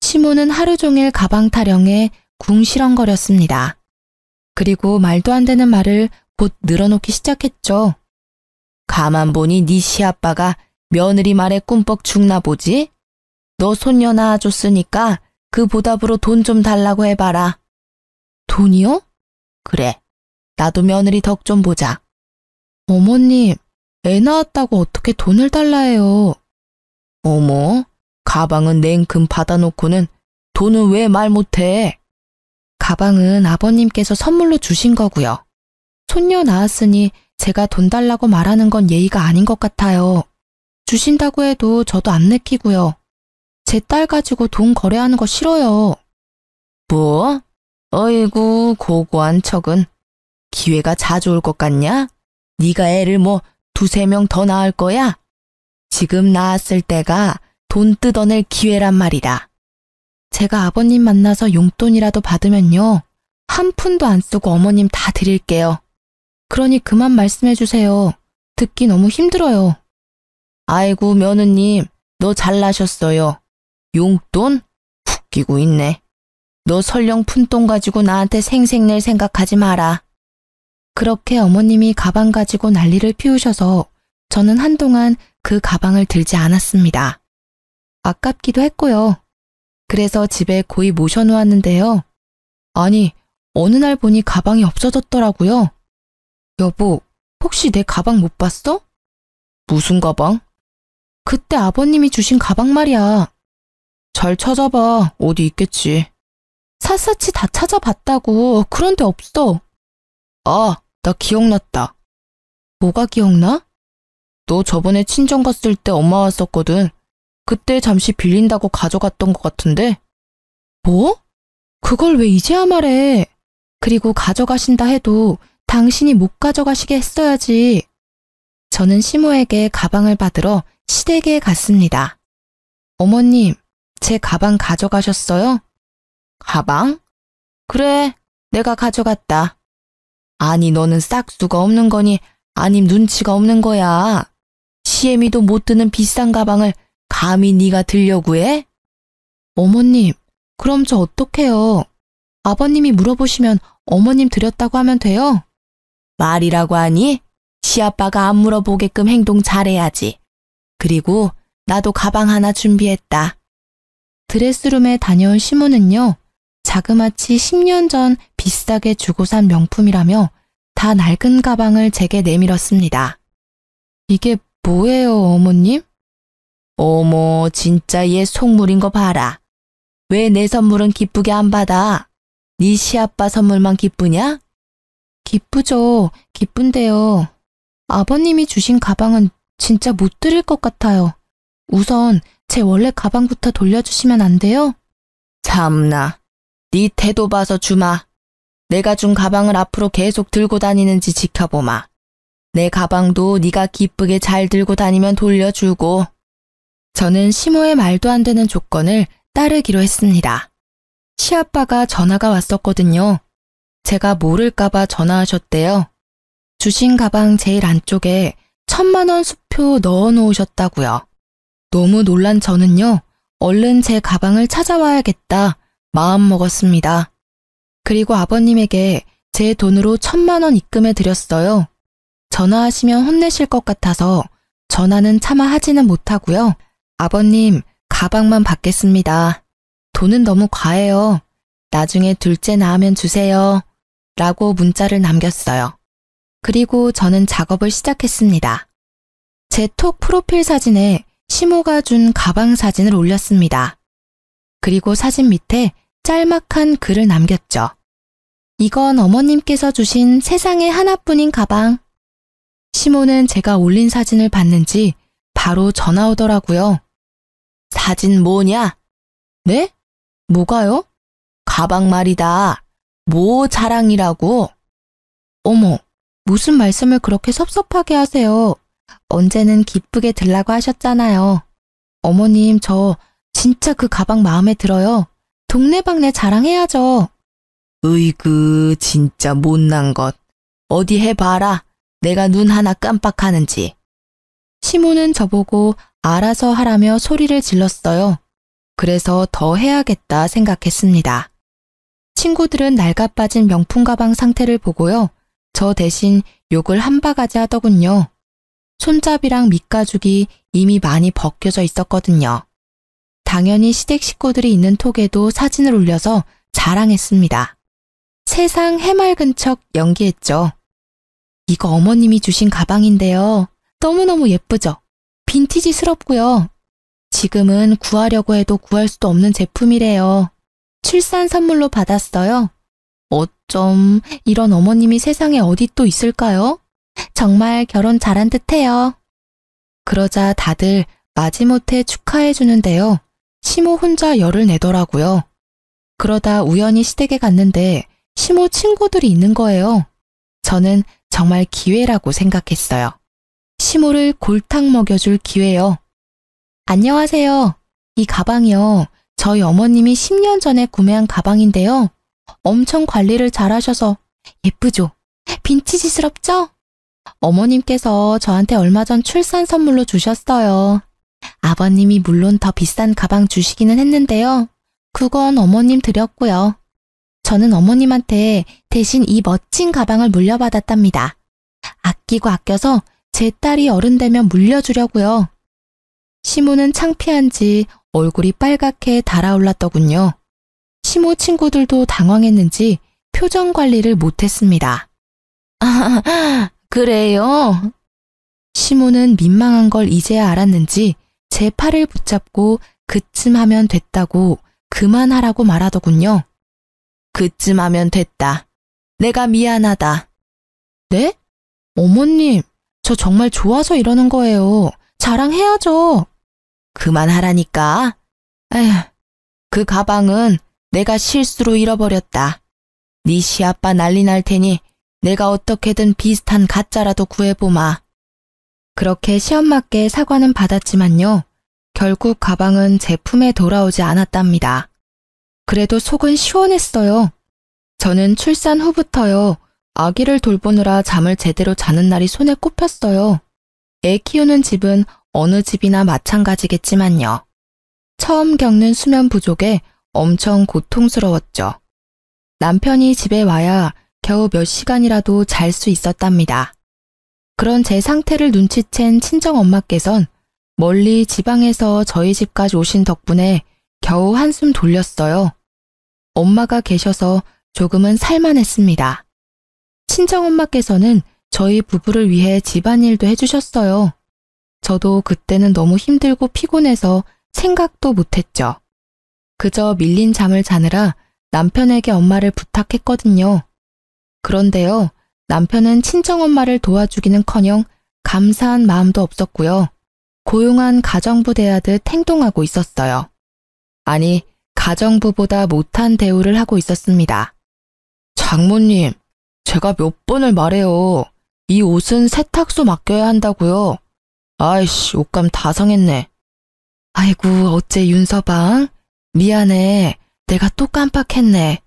시모는 하루 종일 가방 타령에 궁시렁거렸습니다. 그리고 말도 안 되는 말을 곧 늘어놓기 시작했죠. 가만 보니 네 시아빠가 며느리 말에 꿈뻑 죽나 보지? 너 손녀 낳아줬으니까 그 보답으로 돈 좀 달라고 해봐라. 돈이요? 그래, 나도 며느리 덕 좀 보자. 어머님, 애 낳았다고 어떻게 돈을 달라 해요? 어머, 가방은 냉큼 받아놓고는 돈은 왜 말 못해? 가방은 아버님께서 선물로 주신 거고요. 손녀 낳았으니 제가 돈 달라고 말하는 건 예의가 아닌 것 같아요. 주신다고 해도 저도 안 내키고요. 제 딸 가지고 돈 거래하는 거 싫어요. 뭐? 어이구, 고고한 척은. 기회가 자주 올 것 같냐? 네가 애를 뭐 두세 명 더 낳을 거야? 지금 낳았을 때가 돈 뜯어낼 기회란 말이다. 제가 아버님 만나서 용돈이라도 받으면요. 한 푼도 안 쓰고 어머님 다 드릴게요. 그러니 그만 말씀해 주세요. 듣기 너무 힘들어요. 아이고, 며느님, 너 잘나셨어요. 용돈? 웃기고 있네. 너 설령 푼돈 가지고 나한테 생색낼 생각하지 마라. 그렇게 어머님이 가방 가지고 난리를 피우셔서 저는 한동안 그 가방을 들지 않았습니다. 아깝기도 했고요. 그래서 집에 고이 모셔놓았는데요. 아니, 어느 날 보니 가방이 없어졌더라고요. 여보, 혹시 내 가방 못 봤어? 무슨 가방? 그때 아버님이 주신 가방 말이야. 잘 찾아봐. 어디 있겠지. 샅샅이 다 찾아봤다고. 그런데 없어. 아, 나 기억났다. 뭐가 기억나? 너 저번에 친정 갔을 때 엄마 왔었거든. 그때 잠시 빌린다고 가져갔던 것 같은데. 뭐? 그걸 왜 이제야 말해. 그리고 가져가신다 해도 당신이 못 가져가시게 했어야지. 저는 시모에게 가방을 받으러 시댁에 갔습니다. 어머님, 제 가방 가져가셨어요? 가방? 그래, 내가 가져갔다. 아니, 너는 싹수가 없는 거니 아님 눈치가 없는 거야. 시애미도 못 드는 비싼 가방을 감히 네가 들려고 해? 어머님, 그럼 저 어떡해요? 아버님이 물어보시면 어머님 드렸다고 하면 돼요? 말이라고 하니? 시아빠가 안 물어보게끔 행동 잘해야지. 그리고 나도 가방 하나 준비했다. 드레스룸에 다녀온 시모는요. 자그마치 10년 전 비싸게 주고 산 명품이라며 다 낡은 가방을 제게 내밀었습니다. 이게 뭐예요, 어머님? 어머, 진짜 얘 속물인 거 봐라. 왜 내 선물은 기쁘게 안 받아? 네 시아빠 선물만 기쁘냐? 기쁘죠. 기쁜데요. 아버님이 주신 가방은 진짜 못 드릴 것 같아요. 우선 제 원래 가방부터 돌려주시면 안 돼요? 참나, 네 태도 봐서 주마. 내가 준 가방을 앞으로 계속 들고 다니는지 지켜보마. 내 가방도 네가 기쁘게 잘 들고 다니면 돌려주고. 저는 시모의 말도 안 되는 조건을 따르기로 했습니다. 시아빠가 전화가 왔었거든요. 제가 모를까봐 전화하셨대요. 주신 가방 제일 안쪽에 1,000만 원 수표 넣어 놓으셨다고요. 너무 놀란 저는요, 얼른 제 가방을 찾아와야겠다 마음 먹었습니다. 그리고 아버님에게 제 돈으로 1,000만 원 입금해 드렸어요. 전화하시면 혼내실 것 같아서 전화는 차마 하지는 못하고요. 아버님, 가방만 받겠습니다. 돈은 너무 과해요. 나중에 둘째 낳으면 주세요. 라고 문자를 남겼어요. 그리고 저는 작업을 시작했습니다. 제 톡 프로필 사진에 시모가 준 가방 사진을 올렸습니다. 그리고 사진 밑에 짤막한 글을 남겼죠. 이건 어머님께서 주신 세상에 하나뿐인 가방. 시모는 제가 올린 사진을 봤는지 바로 전화 오더라고요. 사진 뭐냐? 네? 뭐가요? 가방 말이다. 뭐 자랑이라고? 어머, 무슨 말씀을 그렇게 섭섭하게 하세요. 언제는 기쁘게 들라고 하셨잖아요. 어머님, 저 진짜 그 가방 마음에 들어요. 동네방네 자랑해야죠. 으이그, 진짜 못난 것. 어디 해봐라. 내가 눈 하나 깜빡하는지. 시모는 저보고 알아서 하라며 소리를 질렀어요. 그래서 더 해야겠다 생각했습니다. 친구들은 낡아빠진 명품 가방 상태를 보고요. 저 대신 욕을 한 바가지 하더군요. 손잡이랑 밑가죽이 이미 많이 벗겨져 있었거든요. 당연히 시댁 식구들이 있는 톡에도 사진을 올려서 자랑했습니다. 세상 해맑은 척 연기했죠. 이거 어머님이 주신 가방인데요. 너무너무 예쁘죠? 빈티지스럽고요. 지금은 구하려고 해도 구할 수도 없는 제품이래요. 출산 선물로 받았어요. 어쩜 이런 어머님이 세상에 어디 또 있을까요? 정말 결혼 잘한 듯해요. 그러자 다들 마지못해 축하해 주는데요. 시모 혼자 열을 내더라고요. 그러다 우연히 시댁에 갔는데 시모 친구들이 있는 거예요. 저는 정말 기회라고 생각했어요. 시모를 골탕 먹여줄 기회요. 안녕하세요. 이 가방이요. 저희 어머님이 10년 전에 구매한 가방인데요. 엄청 관리를 잘하셔서 예쁘죠? 빈티지스럽죠? 어머님께서 저한테 얼마 전 출산 선물로 주셨어요. 아버님이 물론 더 비싼 가방 주시기는 했는데요. 그건 어머님 드렸고요. 저는 어머님한테 대신 이 멋진 가방을 물려받았답니다. 아끼고 아껴서 제 딸이 어른 되면 물려주려고요. 시모는 창피한지 얼굴이 빨갛게 달아올랐더군요. 시모 친구들도 당황했는지 표정 관리를 못했습니다. 아, 그래요? 시모는 민망한 걸 이제야 알았는지 제 팔을 붙잡고 그쯤 하면 됐다고 그만하라고 말하더군요. 그쯤 하면 됐다. 내가 미안하다. 네? 어머님, 저 정말 좋아서 이러는 거예요. 자랑해야죠. 그만하라니까. 에휴, 그 가방은 내가 실수로 잃어버렸다. 네 시아빠 난리 날 테니 내가 어떻게든 비슷한 가짜라도 구해보마. 그렇게 시엄마께 사과는 받았지만요. 결국 가방은 제품에 돌아오지 않았답니다. 그래도 속은 시원했어요. 저는 출산 후부터요. 아기를 돌보느라 잠을 제대로 자는 날이 손에 꼽혔어요. 애 키우는 집은 어느 집이나 마찬가지겠지만요. 처음 겪는 수면 부족에 엄청 고통스러웠죠. 남편이 집에 와야 겨우 몇 시간이라도 잘 수 있었답니다. 그런 제 상태를 눈치챈 친정엄마께선 멀리 지방에서 저희 집까지 오신 덕분에 겨우 한숨 돌렸어요. 엄마가 계셔서 조금은 살만했습니다. 친정엄마께서는 저희 부부를 위해 집안일도 해주셨어요. 저도 그때는 너무 힘들고 피곤해서 생각도 못했죠. 그저 밀린 잠을 자느라 남편에게 엄마를 부탁했거든요. 그런데요, 남편은 친정엄마를 도와주기는커녕 감사한 마음도 없었고요. 고용한 가정부 대하듯 행동하고 있었어요. 아니, 가정부보다 못한 대우를 하고 있었습니다. 장모님, 제가 몇 번을 말해요. 이 옷은 세탁소 맡겨야 한다고요. 아이씨, 옷감 다 상했네. 아이고, 어째 윤서방. 미안해. 내가 또 깜빡했네.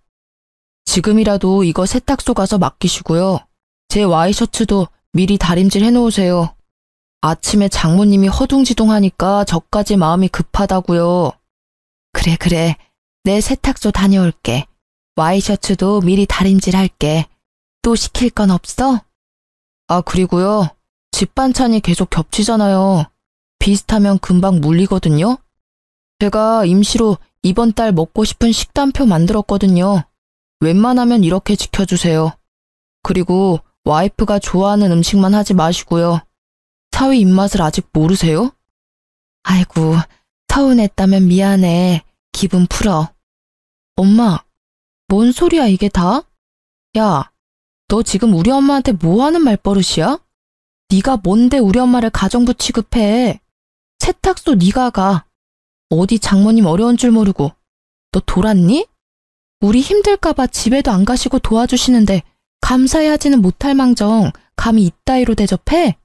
지금이라도 이거 세탁소 가서 맡기시고요. 제 와이셔츠도 미리 다림질 해놓으세요. 아침에 장모님이 허둥지둥하니까 저까지 마음이 급하다고요. 그래. 내 세탁소 다녀올게. 와이셔츠도 미리 다림질 할게. 또 시킬 건 없어? 아, 그리고요. 집 반찬이 계속 겹치잖아요. 비슷하면 금방 물리거든요. 제가 임시로 이번 달 먹고 싶은 식단표 만들었거든요. 웬만하면 이렇게 지켜주세요. 그리고 와이프가 좋아하는 음식만 하지 마시고요. 사위 입맛을 아직 모르세요? 아이고, 서운했다면 미안해. 기분 풀어. 엄마, 뭔 소리야 이게 다? 야, 너 지금 우리 엄마한테 뭐 하는 말버릇이야? 네가 뭔데 우리 엄마를 가정부 취급해? 세탁소 네가 가. 어디 장모님 어려운 줄 모르고. 너 돌았니? 우리 힘들까봐 집에도 안 가시고 도와주시는데 감사해하지는 못할 망정 감히 이따위로 대접해?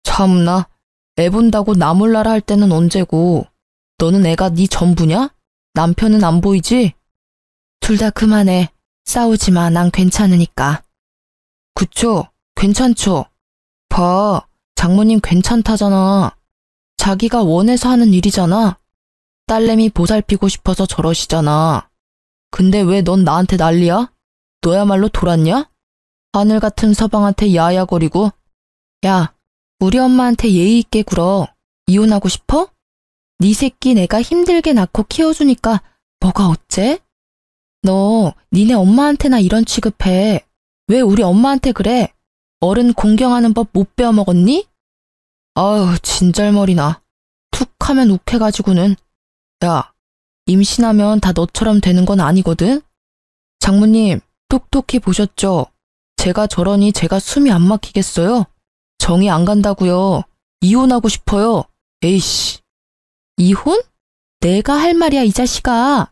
참나, 애 본다고 나 몰라라 할 때는 언제고. 너는 애가 네 전부냐? 남편은 안 보이지? 둘 다 그만해. 싸우지 마. 난 괜찮으니까. 그쵸? 괜찮죠? 봐, 장모님 괜찮다잖아. 자기가 원해서 하는 일이잖아. 딸내미 보살피고 싶어서 저러시잖아. 근데 왜 넌 나한테 난리야? 너야말로 돌았냐? 하늘 같은 서방한테 야야거리고. 야, 우리 엄마한테 예의 있게 굴어. 이혼하고 싶어? 네 새끼 내가 힘들게 낳고 키워주니까 뭐가 어째? 너 니네 엄마한테나 이런 취급해. 왜 우리 엄마한테 그래? 어른 공경하는 법 못 배워먹었니? 아유, 진절머리나. 툭 하면 욱해가지고는. 야, 임신하면 다 너처럼 되는 건 아니거든? 장모님, 똑똑히 보셨죠? 제가 저러니 제가 숨이 안 막히겠어요? 정이 안 간다고요. 이혼하고 싶어요. 에이씨. 이혼? 내가 할 말이야, 이 자식아.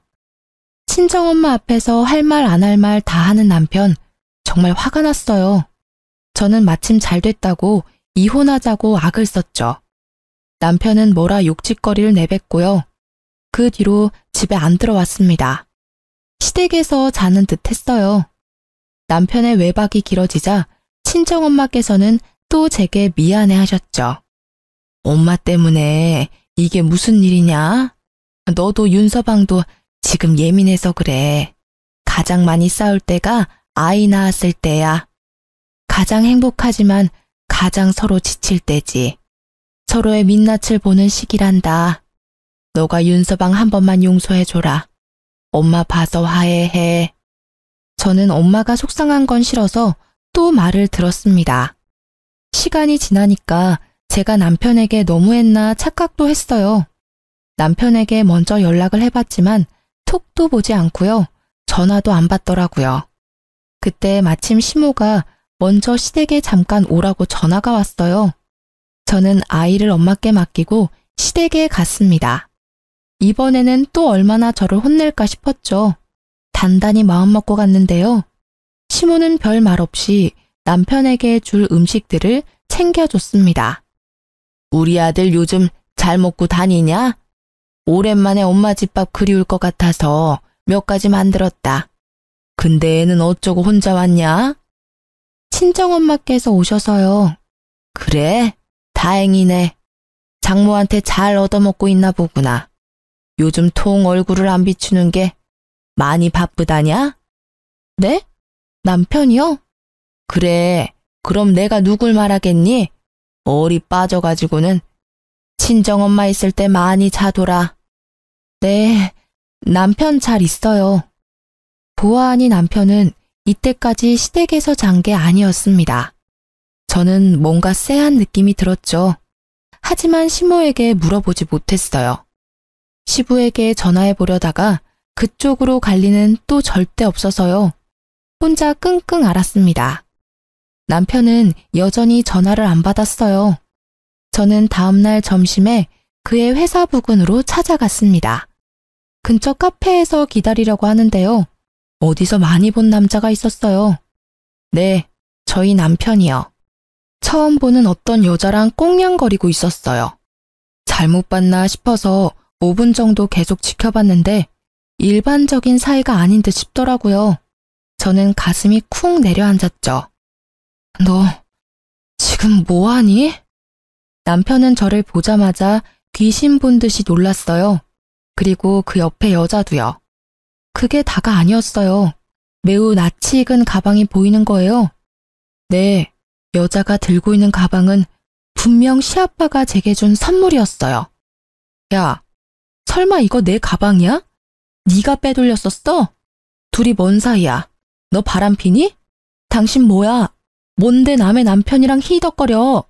친정엄마 앞에서 할 말 안 할 말 다 하는 남편, 정말 화가 났어요. 저는 마침 잘 됐다고 이혼하자고 악을 썼죠. 남편은 뭐라 욕짓거리를 내뱉고요. 그 뒤로 집에 안 들어왔습니다. 시댁에서 자는 듯 했어요. 남편의 외박이 길어지자 친정엄마께서는 또 제게 미안해 하셨죠. 엄마 때문에 이게 무슨 일이냐? 너도 윤서방도 지금 예민해서 그래. 가장 많이 싸울 때가 아이 낳았을 때야. 가장 행복하지만 가장 서로 지칠 때지. 서로의 민낯을 보는 시기란다. 너가 윤서방 한 번만 용서해줘라. 엄마 봐서 화해해. 저는 엄마가 속상한 건 싫어서 또 말을 들었습니다. 시간이 지나니까 제가 남편에게 너무했나 착각도 했어요. 남편에게 먼저 연락을 해봤지만 톡도 보지 않고요. 전화도 안 받더라고요. 그때 마침 시모가 먼저 시댁에 잠깐 오라고 전화가 왔어요. 저는 아이를 엄마께 맡기고 시댁에 갔습니다. 이번에는 또 얼마나 저를 혼낼까 싶었죠. 단단히 마음먹고 갔는데요. 시모는 별 말 없이 남편에게 줄 음식들을 챙겨줬습니다. 우리 아들 요즘 잘 먹고 다니냐? 오랜만에 엄마 집밥 그리울 것 같아서 몇 가지 만들었다. 근데 애는 어쩌고 혼자 왔냐? 친정엄마께서 오셔서요. 그래? 다행이네. 장모한테 잘 얻어먹고 있나 보구나. 요즘 통 얼굴을 안 비추는 게 많이 바쁘다냐? 네? 남편이요? 그래, 그럼 내가 누굴 말하겠니? 얼이 빠져가지고는 친정엄마 있을 때 많이 자둬라. 네, 남편 잘 있어요. 보아하니 남편은 이때까지 시댁에서 잔 게 아니었습니다. 저는 뭔가 쎄한 느낌이 들었죠. 하지만 시모에게 물어보지 못했어요. 시부에게 전화해 보려다가 그쪽으로 갈 리는 또 절대 없어서요. 혼자 끙끙 앓았습니다. 남편은 여전히 전화를 안 받았어요. 저는 다음날 점심에 그의 회사 부근으로 찾아갔습니다. 근처 카페에서 기다리려고 하는데요. 어디서 많이 본 남자가 있었어요. 네, 저희 남편이요. 처음 보는 어떤 여자랑 꽁냥거리고 있었어요. 잘못 봤나 싶어서 5분 정도 계속 지켜봤는데 일반적인 사이가 아닌 듯 싶더라고요. 저는 가슴이 쿵 내려앉았죠. 너 지금 뭐하니? 남편은 저를 보자마자 귀신 본 듯이 놀랐어요. 그리고 그 옆에 여자도요. 그게 다가 아니었어요. 매우 낯이 익은 가방이 보이는 거예요. 네, 여자가 들고 있는 가방은 분명 시아빠가 제게 준 선물이었어요. 야, 설마 이거 내 가방이야? 네가 빼돌렸었어? 둘이 뭔 사이야? 너 바람피니? 당신 뭐야? 뭔데 남의 남편이랑 히덕거려?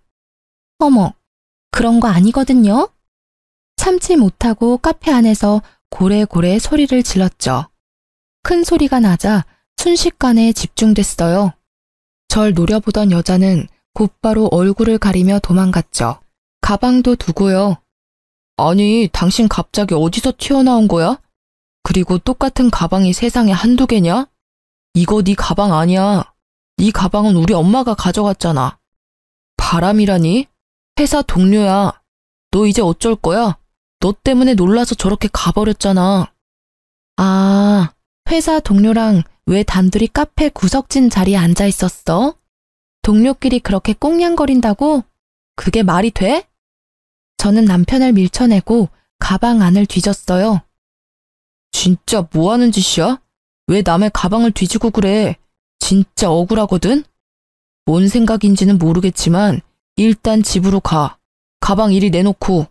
어머, 그런 거 아니거든요? 참지 못하고 카페 안에서 고래고래 소리를 질렀죠. 큰 소리가 나자 순식간에 집중됐어요. 절 노려보던 여자는 곧바로 얼굴을 가리며 도망갔죠. 가방도 두고요. 아니, 당신 갑자기 어디서 튀어나온 거야? 그리고 똑같은 가방이 세상에 한두 개냐? 이거 네 가방 아니야. 네 가방은 우리 엄마가 가져갔잖아. 바람이라니? 회사 동료야. 너 이제 어쩔 거야? 너 때문에 놀라서 저렇게 가버렸잖아. 아, 회사 동료랑 왜 단둘이 카페 구석진 자리에 앉아 있었어? 동료끼리 그렇게 꽁냥거린다고? 그게 말이 돼? 저는 남편을 밀쳐내고 가방 안을 뒤졌어요. 진짜 뭐 하는 짓이야? 왜 남의 가방을 뒤지고 그래? 진짜 억울하거든? 뭔 생각인지는 모르겠지만 일단 집으로 가. 가방 이리 내놓고.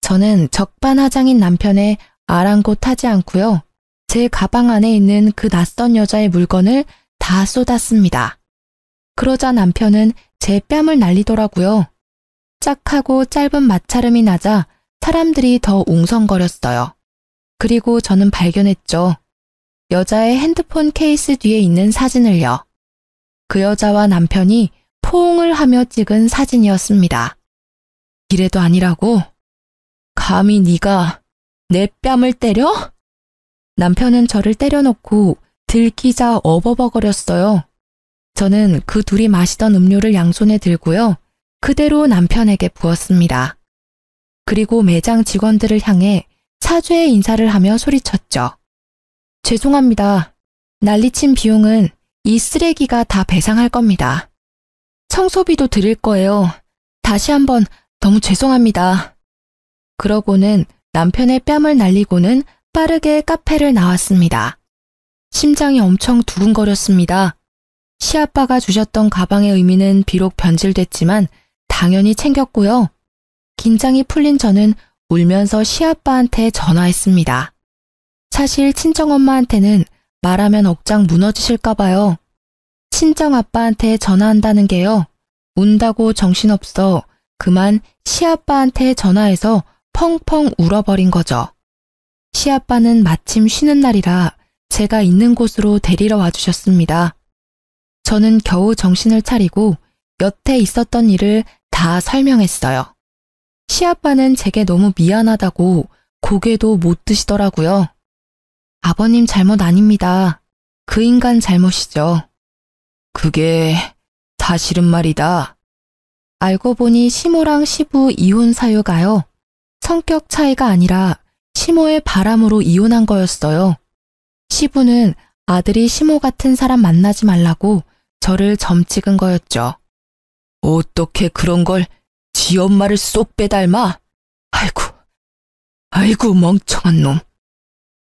저는 적반하장인 남편의 아랑곳하지 않고요. 제 가방 안에 있는 그 낯선 여자의 물건을 다 쏟았습니다. 그러자 남편은 제 뺨을 날리더라고요. 짝하고 짧은 마찰음이 나자 사람들이 더 웅성거렸어요. 그리고 저는 발견했죠. 여자의 핸드폰 케이스 뒤에 있는 사진을요. 그 여자와 남편이 포옹을 하며 찍은 사진이었습니다. 이래도 아니라고? 감히 네가 내 뺨을 때려? 남편은 저를 때려놓고 들키자 어버버거렸어요. 저는 그 둘이 마시던 음료를 양손에 들고요. 그대로 남편에게 부었습니다. 그리고 매장 직원들을 향해 사죄의 인사를 하며 소리쳤죠. 죄송합니다. 난리친 비용은 이 쓰레기가 다 배상할 겁니다. 청소비도 드릴 거예요. 다시 한번 너무 죄송합니다. 그러고는 남편의 뺨을 날리고는 빠르게 카페를 나왔습니다. 심장이 엄청 두근거렸습니다. 시아빠가 주셨던 가방의 의미는 비록 변질됐지만 당연히 챙겼고요. 긴장이 풀린 저는 울면서 시아빠한테 전화했습니다. 사실 친정엄마한테는 말하면 억장 무너지실까 봐요. 친정아빠한테 전화한다는 게요. 운다고 정신없어 그만 시아빠한테 전화해서 펑펑 울어버린 거죠. 시아빠는 마침 쉬는 날이라 제가 있는 곳으로 데리러 와주셨습니다. 저는 겨우 정신을 차리고 여태 있었던 일을 다 설명했어요. 시아빠는 제게 너무 미안하다고 고개도 못 드시더라고요. 아버님 잘못 아닙니다. 그 인간 잘못이죠. 그게 사실은 말이다. 알고 보니 시모랑 시부 이혼 사유가요. 성격 차이가 아니라 시모의 바람으로 이혼한 거였어요. 시부는 아들이 시모 같은 사람 만나지 말라고 저를 점 찍은 거였죠. 어떻게 그런 걸 지 엄마를 쏙 빼닮아? 아이고 멍청한 놈.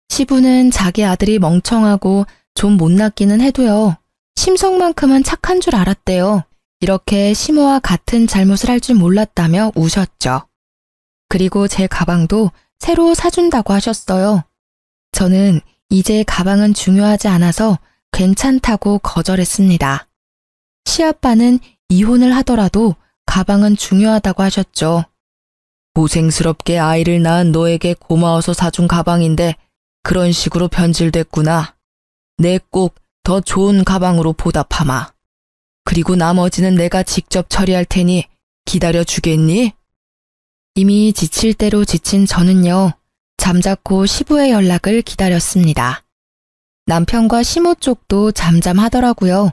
시부는 자기 아들이 멍청하고 좀 못났기는 해도요. 심성만큼은 착한 줄 알았대요. 이렇게 시모와 같은 잘못을 할 줄 몰랐다며 우셨죠. 그리고 제 가방도 새로 사준다고 하셨어요. 저는 이제 가방은 중요하지 않아서 괜찮다고 거절했습니다. 시아빠는 이혼을 하더라도 가방은 중요하다고 하셨죠. 고생스럽게 아이를 낳은 너에게 고마워서 사준 가방인데 그런 식으로 변질됐구나. 내 꼭 더 좋은 가방으로 보답하마. 그리고 나머지는 내가 직접 처리할 테니 기다려 주겠니? 이미 지칠 대로 지친 저는요. 잠자코 시부의 연락을 기다렸습니다. 남편과 시모 쪽도 잠잠하더라고요.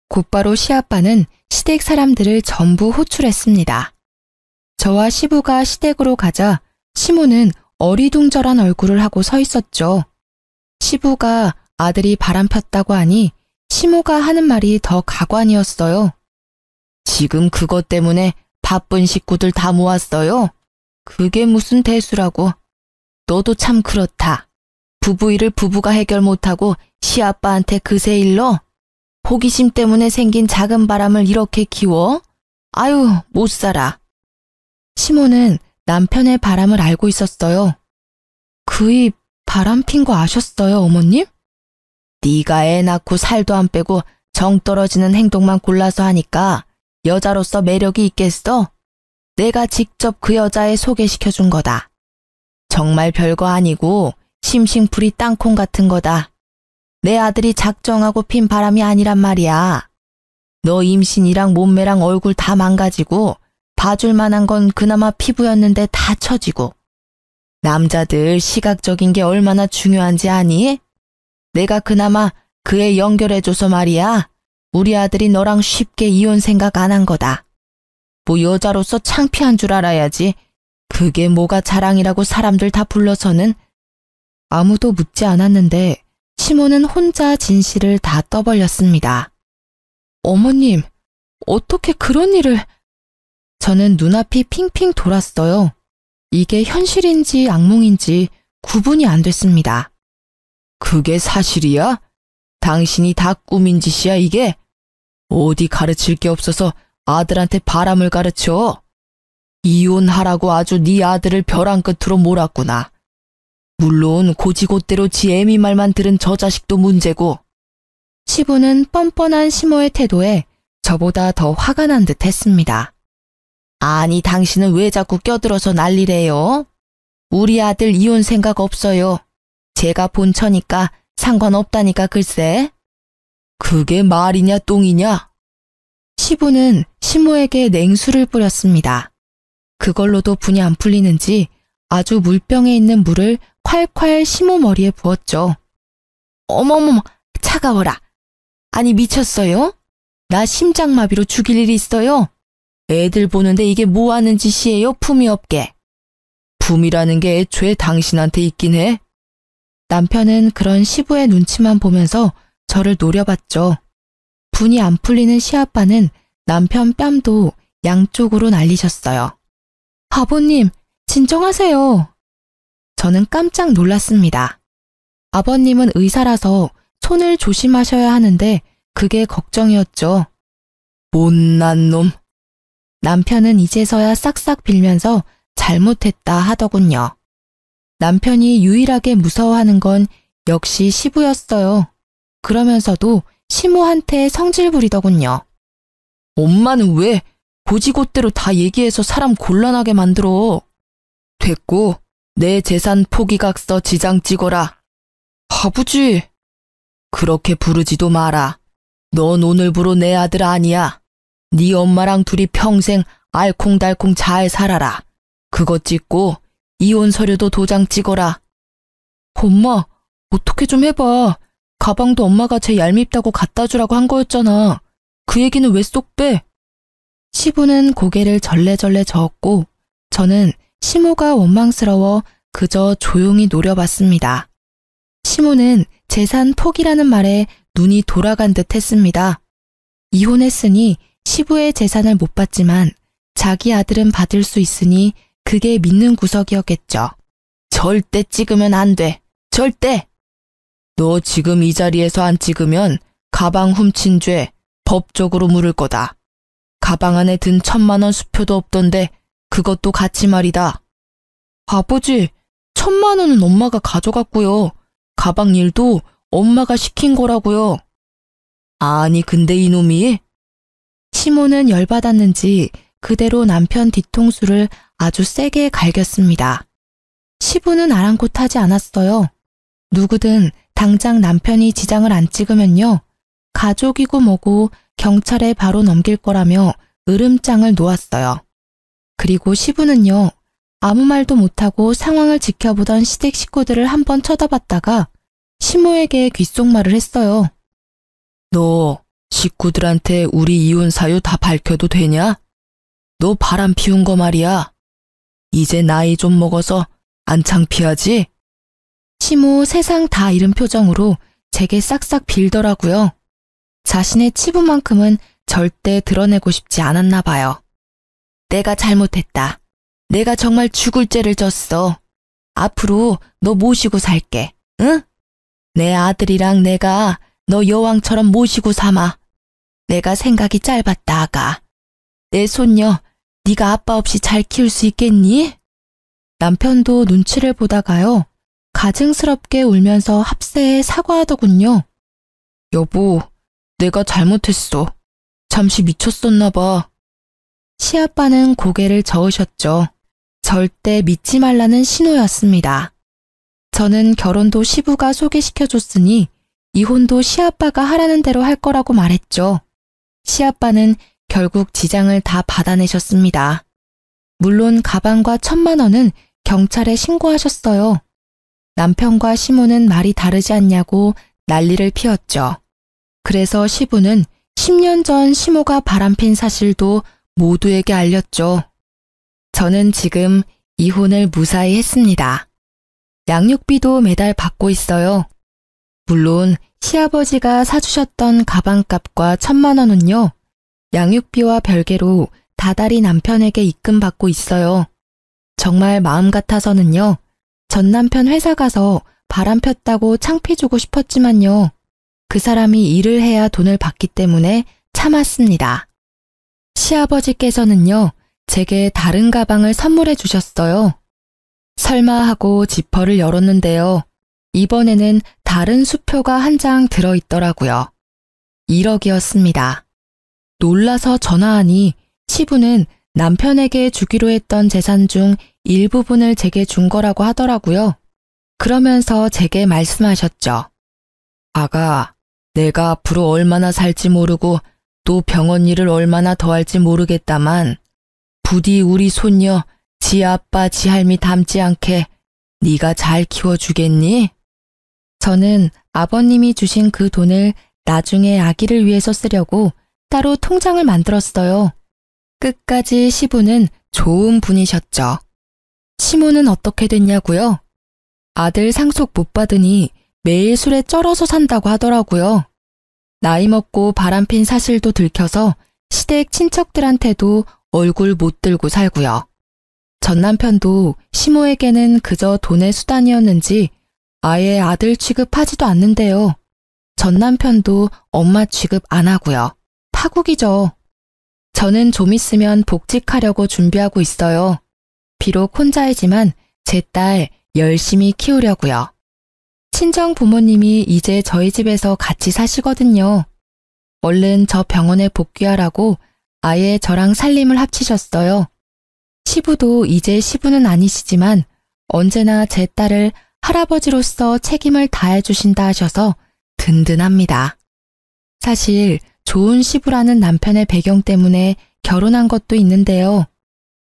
곧바로 시아빠는 시댁 사람들을 전부 호출했습니다. 저와 시부가 시댁으로 가자 시모는 어리둥절한 얼굴을 하고 서 있었죠. 시부가 아들이 바람 폈다고 하니 시모가 하는 말이 더 가관이었어요. 지금 그것 때문에 바쁜 식구들 다 모았어요. 그게 무슨 대수라고. 너도 참 그렇다. 부부 일을 부부가 해결 못하고 시아빠한테 그새 일러? 호기심 때문에 생긴 작은 바람을 이렇게 키워? 아유, 못 살아. 시모는 남편의 바람을 알고 있었어요. 그이 바람 핀 거 아셨어요, 어머님? 네가 애 낳고 살도 안 빼고 정 떨어지는 행동만 골라서 하니까 여자로서 매력이 있겠어? 내가 직접 그 여자애 소개시켜준 거다. 정말 별거 아니고 심심풀이 땅콩 같은 거다. 내 아들이 작정하고 핀 바람이 아니란 말이야. 너 임신이랑 몸매랑 얼굴 다 망가지고 봐줄 만한 건 그나마 피부였는데 다 처지고. 남자들 시각적인 게 얼마나 중요한지 아니? 내가 그나마 그 애 연결해줘서 말이야. 우리 아들이 너랑 쉽게 이혼 생각 안 한 거다. 뭐 여자로서 창피한 줄 알아야지. 그게 뭐가 자랑이라고 사람들 다 불러서는. 아무도 묻지 않았는데 시모는 혼자 진실을 다 떠벌렸습니다. 어머님, 어떻게 그런 일을... 저는 눈앞이 핑핑 돌았어요. 이게 현실인지 악몽인지 구분이 안 됐습니다. 그게 사실이야? 당신이 다 꾸민 짓이야 이게? 어디 가르칠 게 없어서 아들한테 바람을 가르쳐? 이혼하라고 아주 네 아들을 벼랑 끝으로 몰았구나. 물론 고지곳대로 지 애미 말만 들은 저 자식도 문제고. 시부는 뻔뻔한 시모의 태도에 저보다 더 화가 난 듯 했습니다. 아니 당신은 왜 자꾸 껴들어서 난리래요? 우리 아들 이혼 생각 없어요. 제가 본처니까 상관없다니까 글쎄. 그게 말이냐 똥이냐? 시부는 시모에게 냉수를 뿌렸습니다. 그걸로도 분이 안 풀리는지 아주 물병에 있는 물을 콸콸 시모 머리에 부었죠. 어머머머, 차가워라. 아니 미쳤어요? 나 심장마비로 죽일 일이 있어요? 애들 보는데 이게 뭐 하는 짓이에요, 품이 없게. 품이라는 게 애초에 당신한테 있긴 해. 남편은 그런 시부의 눈치만 보면서 저를 노려봤죠. 분이 안 풀리는 시아빠는 남편 뺨도 양쪽으로 날리셨어요. 아버님, 진정하세요. 저는 깜짝 놀랐습니다. 아버님은 의사라서 손을 조심하셔야 하는데 그게 걱정이었죠. 못난 놈. 남편은 이제서야 싹싹 빌면서 잘못했다 하더군요. 남편이 유일하게 무서워하는 건 역시 시부였어요. 그러면서도 시모한테 성질 부리더군요. 엄마는 왜 고지곳대로 다 얘기해서 사람 곤란하게 만들어. 됐고 내 재산 포기각서 지장 찍어라. 아버지. 그렇게 부르지도 마라. 넌 오늘부로 내 아들 아니야. 네 엄마랑 둘이 평생 알콩달콩 잘 살아라. 그거 찍고 이혼 서류도 도장 찍어라. 엄마, 어떻게 좀 해봐. 가방도 엄마가 제 얄밉다고 갖다 주라고 한 거였잖아. 그 얘기는 왜 쏙 빼? 시부는 고개를 절레절레 저었고 저는 시모가 원망스러워 그저 조용히 노려봤습니다. 시모는 재산 포기라는 말에 눈이 돌아간 듯 했습니다. 이혼했으니 시부의 재산을 못 받지만 자기 아들은 받을 수 있으니 그게 믿는 구석이었겠죠. 절대 찍으면 안 돼. 절대! 너 지금 이 자리에서 안 찍으면 가방 훔친 죄 법적으로 물을 거다. 가방 안에 든 1,000만 원 수표도 없던데 그것도 같이 말이다. 아버지, 1,000만 원은 엄마가 가져갔고요. 가방 일도 엄마가 시킨 거라고요. 아니 근데 이놈이? 시모는 열받았는지 그대로 남편 뒤통수를 아주 세게 갈겼습니다. 시부는 아랑곳하지 않았어요. 누구든 당장 남편이 지장을 안 찍으면요. 가족이고 뭐고 경찰에 바로 넘길 거라며 으름장을 놓았어요. 그리고 시부는요. 아무 말도 못하고 상황을 지켜보던 시댁 식구들을 한번 쳐다봤다가 시모에게 귓속말을 했어요. 너 식구들한테 우리 이혼 사유 다 밝혀도 되냐? 너 바람 피운 거 말이야. 이제 나이 좀 먹어서 안 창피하지? 시모 세상 다 잃은 표정으로 제게 싹싹 빌더라고요. 자신의 치부만큼은 절대 드러내고 싶지 않았나 봐요. 내가 잘못했다. 내가 정말 죽을 죄를 졌어. 앞으로 너 모시고 살게. 응? 내 아들이랑 내가 너 여왕처럼 모시고 삼아. 내가 생각이 짧았다, 아가. 내 손녀, 네가 아빠 없이 잘 키울 수 있겠니? 남편도 눈치를 보다가요. 가증스럽게 울면서 합세에 사과하더군요. 여보, 내가 잘못했어. 잠시 미쳤었나 봐. 시아빠는 고개를 저으셨죠. 절대 믿지 말라는 신호였습니다. 저는 결혼도 시부가 소개시켜줬으니 이혼도 시아빠가 하라는 대로 할 거라고 말했죠. 시아빠는 결국 지장을 다 받아내셨습니다. 물론 가방과 1,000만 원은 경찰에 신고하셨어요. 남편과 시모는 말이 다르지 않냐고 난리를 피웠죠. 그래서 시부는 10년 전 시모가 바람핀 사실도 모두에게 알렸죠. 저는 지금 이혼을 무사히 했습니다. 양육비도 매달 받고 있어요. 물론 시아버지가 사주셨던 가방값과 1,000만 원은요. 양육비와 별개로 다달이 남편에게 입금받고 있어요. 정말 마음 같아서는요. 전 남편 회사 가서 바람 폈다고 창피 주고 싶었지만요. 그 사람이 일을 해야 돈을 받기 때문에 참았습니다. 시아버지께서는요. 제게 다른 가방을 선물해 주셨어요. 설마 하고 지퍼를 열었는데요. 이번에는 다른 수표가 한 장 들어있더라고요. 1억이었습니다. 놀라서 전화하니 시부는 남편에게 주기로 했던 재산 중 일부분을 제게 준 거라고 하더라고요. 그러면서 제게 말씀하셨죠. 아가, 내가 앞으로 얼마나 살지 모르고 또 병원 일을 얼마나 더 할지 모르겠다만 부디 우리 손녀 지 아빠 지 할미 닮지 않게 네가 잘 키워주겠니? 저는 아버님이 주신 그 돈을 나중에 아기를 위해서 쓰려고 따로 통장을 만들었어요. 끝까지 시부는 좋은 분이셨죠. 시모는 어떻게 됐냐고요? 아들 상속 못 받으니 매일 술에 쩔어서 산다고 하더라고요. 나이 먹고 바람핀 사실도 들켜서 시댁 친척들한테도 얼굴 못 들고 살고요. 전 남편도 시모에게는 그저 돈의 수단이었는지 아예 아들 취급하지도 않는데요. 전 남편도 엄마 취급 안 하고요. 파국이죠. 저는 좀 있으면 복직하려고 준비하고 있어요. 비록 혼자이지만 제 딸 열심히 키우려고요. 친정 부모님이 이제 저희 집에서 같이 사시거든요. 얼른 저 병원에 복귀하라고 아예 저랑 살림을 합치셨어요. 시부도 이제 시부는 아니시지만 언제나 제 딸을 할아버지로서 책임을 다해 주신다 하셔서 든든합니다. 사실 좋은 시부라는 남편의 배경 때문에 결혼한 것도 있는데요.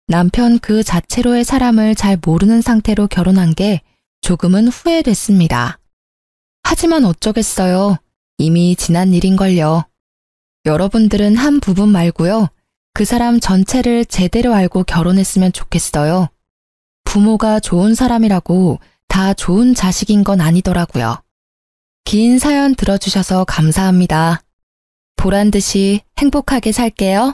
남편 그 자체로의 사람을 잘 모르는 상태로 결혼한 게 조금은 후회됐습니다. 하지만 어쩌겠어요. 이미 지난 일인걸요. 여러분들은 한 부분 말고요. 그 사람 전체를 제대로 알고 결혼했으면 좋겠어요. 부모가 좋은 사람이라고 다 좋은 자식인 건 아니더라고요. 긴 사연 들어주셔서 감사합니다. 보란 듯이 행복하게 살게요.